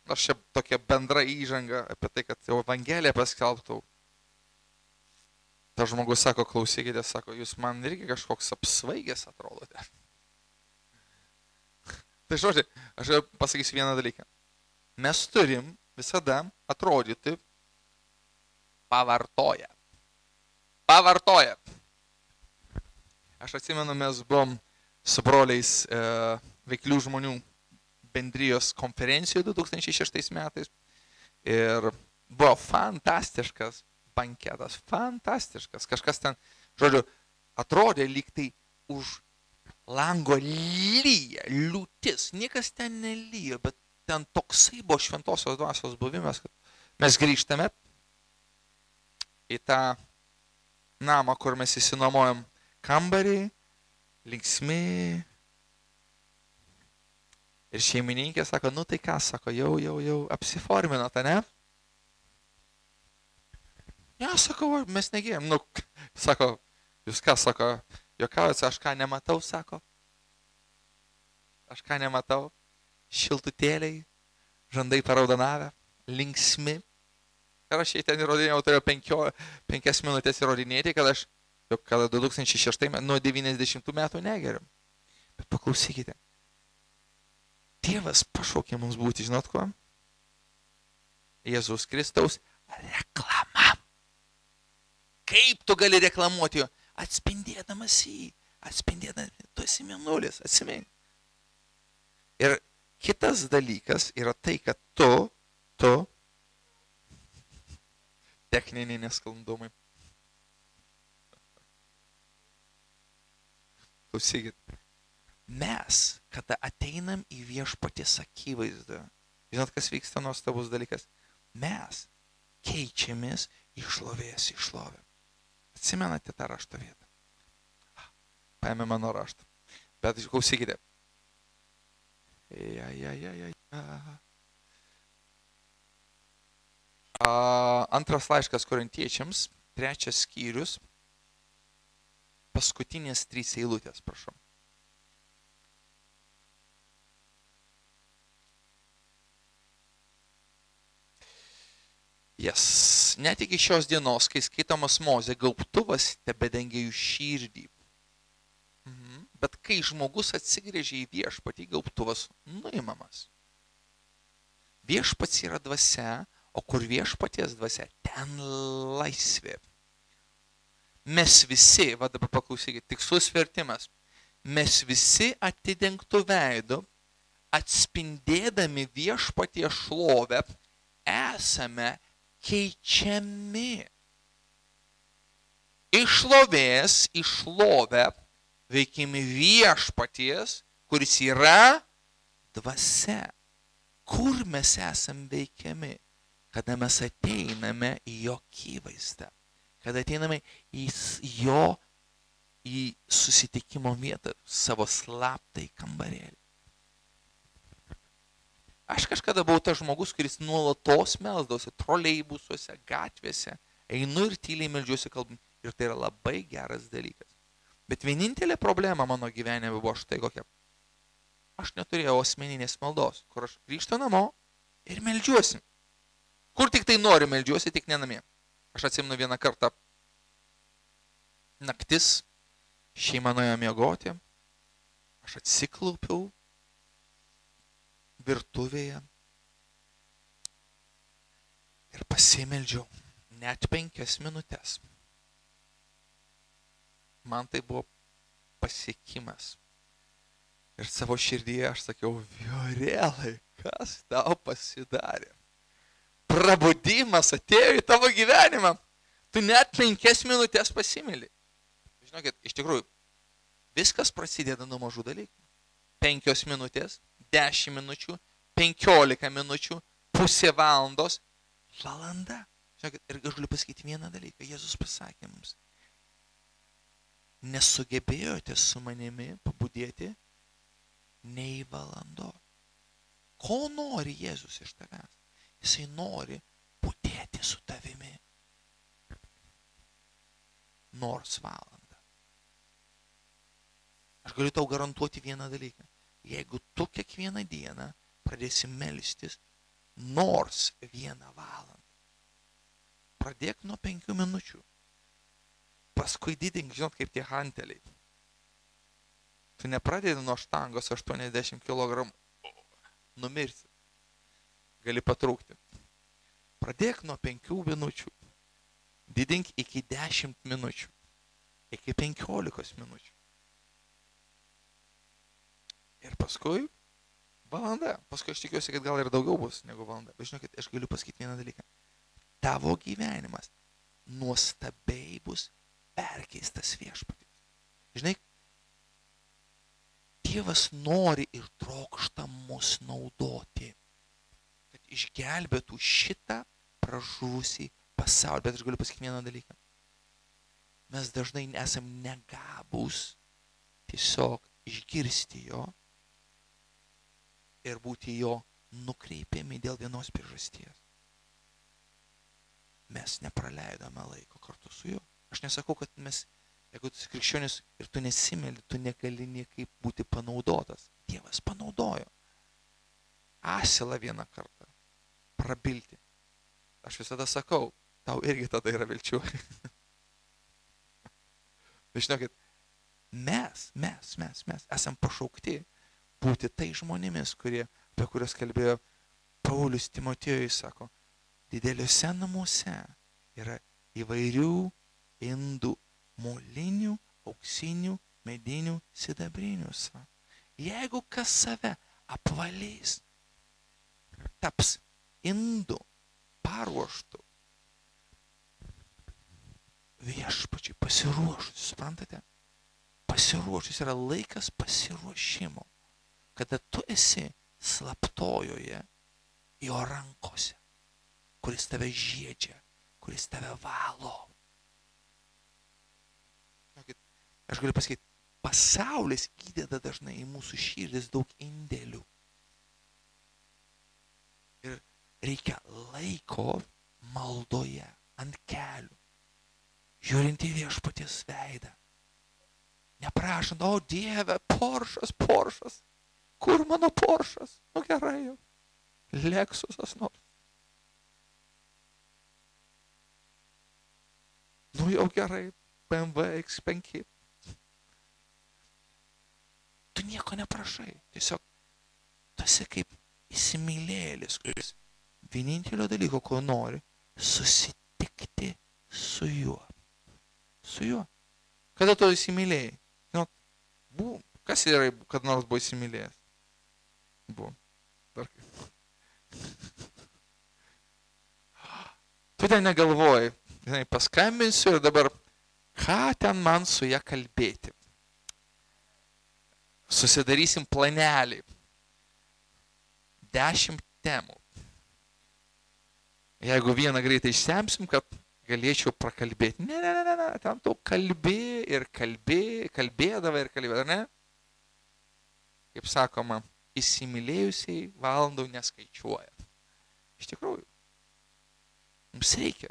Aš čia tokia bendra įžanga apie tai, kad Evangeliją paskelbtų. Tas žmogus sako, klausykite, sako, jūs man irgi kažkoks apsvaigęs atrodote. Tai žodžiai, aš pasakysiu vieną dalyką. Mes turim visada atrodyti pavartoję. Pavartoję. Aš atsimenu, mes buvom su broliais veiklių žmonių bendrijos konferencijoje 2006 metais ir buvo fantastiškas banketas, fantastiškas. Kažkas ten, žodžiu, atrodė lyg tai už lango lyja, liūtis. Niekas ten nelyja, bet ten toksai buvo šventosios dvasios buvimas, kad mes grįžtame į tą namą, kur mes įsinuomojom kambarį, linksmi. Ir šeimininkė sako, nu tai ką, sako, jau apsiforminot, ne? Ja, sako, mes negėjom. Nu, sako, jūs ką, sako, juokaujate, aš ką nematau, sako. Aš ką nematau. Šiltutėliai, žandai paraudonavę, linksmi. Ir aš jai ten įrodinėjau, turėjau 5 minutės įrodinėti, kad aš, kada 2006 nuo 90 metų negeriu. Bet paklausykite. Dievas pašaukė mums būti, žinot ko? Jėzus Kristaus reklama. Kaip tu gali reklamuoti jo? Atspindėdamas jį. Atspindėdamas, tu esi mėnulis, atsimink. Ir kitas dalykas yra tai, kad tu techniniai nesklandumai. Klausykit. Mes, kada ateinam į viešpaties akivaizdą, žinot, kas vyksta nuostabus dalykas? Mes keičiamės iš šlovės į šlovę. Atsimenate tą rašto vietą? Paėmė mano raštą. Bet klausykite. Antras laiškas Korintiečiams, 3 skyrius, paskutinės 3 eilutės, prašom. Net iki šios dienos, kai skaitomas Mozė, gaubtuvas tebedengia jų širdį. Bet kai žmogus atsigrėžia į viešpatį, gaubtuvas nuimamas. Viešpats yra dvasia, o kur viešpaties dvasia, ten laisvė. Mes visi, va dabar paklausykit, tikslus vertimas, mes visi atidengtų veidu, atspindėdami viešpaties šlovę, esame keičiami. Iš šlovės į šlovę veikiami viešpaties, kuris yra dvasia. Kur mes esam veikiami? Kada mes ateiname į jo akivaizdą. Kada ateiname į susitikimo vietą, savo slaptąjį kambarėlį. Aš kažkada buvau tas žmogus, kuris nuolatos melsdavosi troleibusuose, gatvėse, einu ir tyliai meldžiuosi kalbant. Ir tai yra labai geras dalykas. Bet vienintelė problema mano gyvenime buvo štai kokia. Aš neturėjau asmeninės maldos, kur aš grįžtu namo ir meldžiuosi. Kur tik tai noriu meldžiuosi, tik ne namie. Aš atsimenu vieną kartą naktis, šeima nuėjo miegoti, aš atsiklaupiau virtuvėje ir pasimeldžiau net 5 minutės. Man tai buvo pasiekimas. Ir savo širdyje aš sakiau, Viorelai, kas tau pasidarė? Prabudimas atėjo į tavo gyvenimą. Tu net 5 minutės pasimeli. Žinokit, iš tikrųjų, viskas prasideda nuo mažų dalykų. 5 minutės, 10 minučių, 15 minučių, pusė valandos, valanda. Žinokit, ir aš galiu pasakyti vieną dalyką. Jėzus pasakė mums, nesugebėjote su manimi pabudėti nei valando. Ko nori Jėzus iš tavęs? Jisai nori budėti su tavimi. Nors valandą. Aš galiu tau garantuoti vieną dalyką. Jeigu tu kiekvieną dieną pradėsi melstis nors 1 valandą, pradėk nuo 5 minučių. Paskui didink, žinot, kaip tie hanteliai. Tu nepradedi nuo štangos 80 kg. Numirsi. Gali patrūkti. Pradėk nuo 5 minučių. Didink iki 10 minučių. Iki 15 minučių. Ir paskui valanda. Paskui aš tikiuosi, kad gal ir daugiau bus negu valanda. Bet žinokit, aš galiu pasakyti vieną dalyką. Tavo gyvenimas nuostabiai bus perkeistas viešpaties. Žinai, Dievas nori ir trokšta mus naudoti, kad išgelbėtų šitą pražuvusį pasaulį. Bet aš galiu pasakyti vieną dalyką. mes dažnai esam negabūs tiesiog išgirsti jo ir būti jo nukreipiami dėl vienos priežasties. Mes nepraleidome laiko kartu su juo. Aš nesakau, kad mes, jeigu tu esi krikščionis ir tu nesimeli, tu negali niekaip būti panaudotas. Dievas panaudojo. Asilą vieną kartą prabilti. Aš visada sakau, tau irgi tada yra vilčių. Bet žinokit, mes esam pašaukti būti tai žmonėmis, apie kuriuos kalbėjo Paulius Timotiejui, sako, dideliuose namuose yra įvairių indų, molinių, auksinių, medinių, sidabrinių. Jeigu kas save apvalys, taps indų paruoštų viešpačiai pasiruošus, suprantate? Pasiruošus yra laikas pasiruošimo, kada tu esi slaptojoje jo rankose, kuris tave žiedžia, kuris tave valo. Aš galiu pasakyti, pasaulis įdeda dažnai į mūsų širdis daug indėlių. Ir reikia laiko maldoje, ant kelių, žiūrint į viešpaties veidą. Neprašant, o Dieve, Poršas, kur mano Poršas? Nu gerai jau, Leksusas nors. Nu jau gerai, BMW X5. Tu nieko neprašai, tiesiog tu esi kaip įsimylėlis, kuris vienintelio dalyko, ko nori, susitikti su juo. Su juo. Kada tu įsimylėjai? Kas yra, kad nors buvo įsimylėjęs? Buvo. Tu ten negalvoji, paskambinsiu ir dabar, ką ten man su ją kalbėti? Susidarysim planelį. 10 temų. Jeigu vieną greitai išsemsim, kad galėčiau prakalbėti. Ne, ten tu kalbėdavai ir kalbėdavai, ne? Kaip sakoma, įsimylėjusiai valandų neskaičiuoja. Iš tikrųjų, mums reikia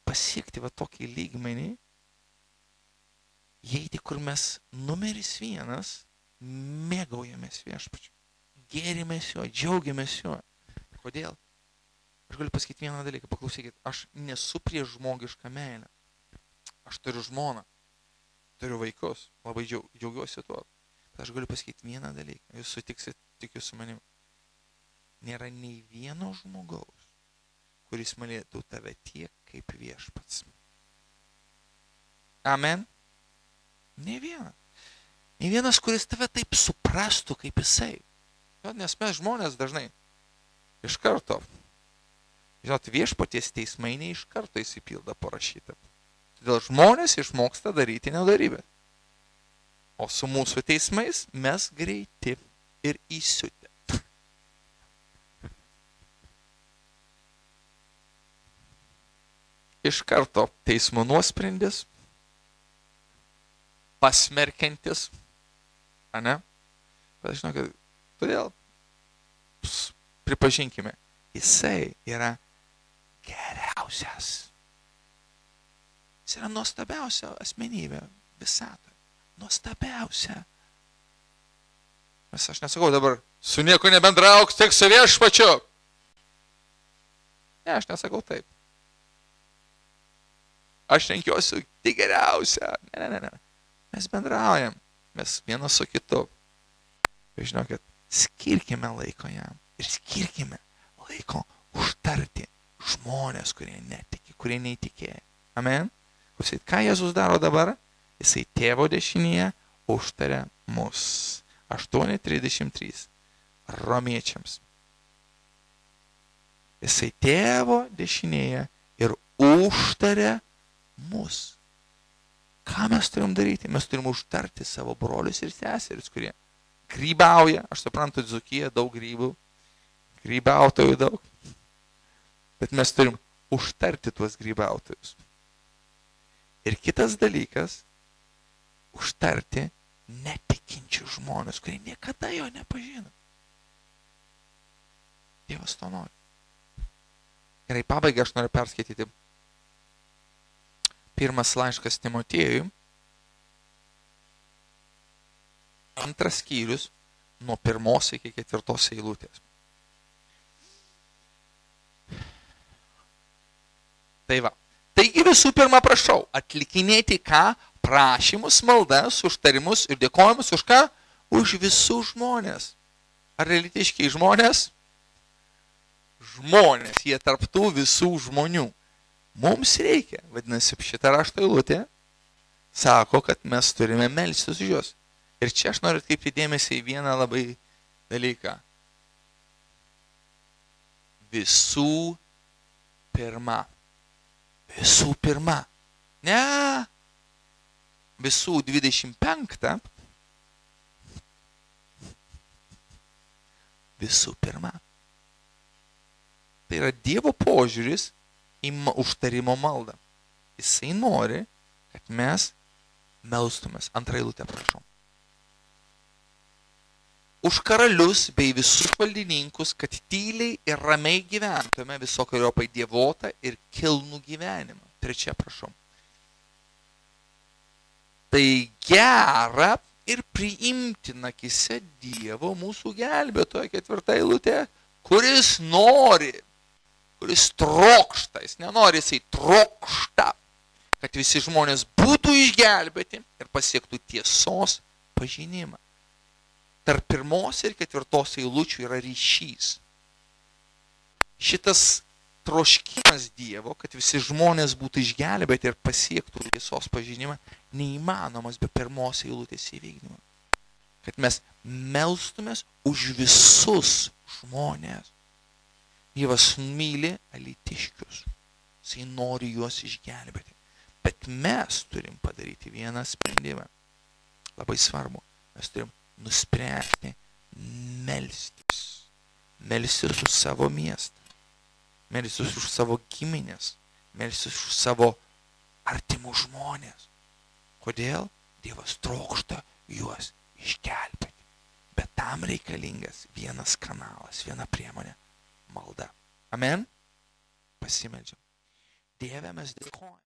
pasiekti va tokį lygmenį, įeiti, kur mes numeris 1 mėgaujamės viešpačiu, gėrimės juo, džiaugiamės juo. Kodėl? Aš galiu pasakyti vieną dalyką, paklausykit, aš nesu prieš žmogišką meilę. Aš turiu žmoną, turiu vaikus, labai džiaugiuosi tuo. Bet aš galiu pasakyti vieną dalyką, jūs sutiksit, tikiu su manim. Nėra nei vieno žmogaus, kuris mylėtų tave tiek kaip viešpats. Amen? Nei vienas. Nei vienas, kuris tave taip suprastų kaip jisai. Nes mes žmonės dažnai iš karto, žinot, viešpaties teismai ne iš karto įsipilda parašyta. Todėl žmonės išmoksta daryti nedarybę. O su mūsų teismais mes greiti ir įsiutę. Iš karto teismo nuosprendis, pasmerkiantis, ane? Bet žinokit, todėl pripažinkime, jisai yra geriausias. Jis yra nuostabiausia asmenybė visatoje. Nuostabiausia. Nes aš nesakau dabar, su nieko nebendrauk, tik su viešpačiu. Ne, aš nesakau taip. Aš renkiuosi tik geriausia. Ne. Mes bendraujam. Mes vienas su kitu. Bet žinokit, skirkime laiko jam. Ir skirkime laiko užtarti žmonės, kurie netiki, kurie neįtikėjo. Amen? Klausyt, ką Jėzus daro dabar? Jisai tėvo dešinėje užtaria mus. 8:33. Romiečiams. Jisai tėvo dešinėje ir užtaria mus. Ką mes turim daryti? Mes turim užtarti savo brolius ir seseris, kurie grybauja. Aš suprantu, Dzūkija daug grybų. Grybautojų daug. Bet mes turim užtarti tuos grybautojus. Ir kitas dalykas, užtarti netikinčius žmonės, kurie niekada jo nepažino. Dievas to nori. Gerai, pabaigai aš noriu perskaityti pirmas laiškas Timotiejui, 2 skyrius nuo 1 iki 4 eilutės. Tai va. Taigi visų pirma prašau atlikinėti ką? Prašymus, maldas, užtarimus ir dėkojimus už ką? Už visus žmonės. Ar elitiškiai žmonės? Žmonės, jie tarptų visų žmonių. Mums reikia, vadinasi, šitą rašto eilutę sako, kad mes turime melstis už juos. Ir čia aš noriu atkreipti dėmesį į vieną labai dalyką. Visų pirma. Visų pirma. Ne. Visų 25. Visų pirma. Tai yra Dievo požiūris į užtarimo maldą. Jisai nori, kad mes melstumės. Antrą eilutę prašau. Už karalius bei visus valdininkus, kad tyliai ir ramiai gyventume visokiojopai dievotą ir kilnų gyvenimą. Trečia prašau. Tai gera ir priimtina akise Dievo mūsų gelbėtojo, 4 eilutė, kuris nori, kuris trokšta, jis nenori, jisai trokšta, kad visi žmonės būtų išgelbėti ir pasiektų tiesos pažinimą. Tarp 1 ir 4 eilučių yra ryšys. Šitas troškimas Dievo, kad visi žmonės būtų išgelbėti ir pasiektų tiesos pažinimą, neįmanomas be 1 eilutės įvykdymo. Kad mes melstumės už visus žmonės. Dievas myli alytiškius. Jisai nori juos išgelbėti. Bet mes turim padaryti vieną sprendimą. Labai svarbu. Mes turim nuspręsti melstis. Melstis už savo miestą. Melstis už savo giminės. Melstis už savo artimų žmonės. Kodėl? Dievas trokšta juos išgelbėti. Bet tam reikalingas vienas kanalas, viena priemonė. Malda. Amen? Pasimeldžiam. Dieve, mes dėkojame.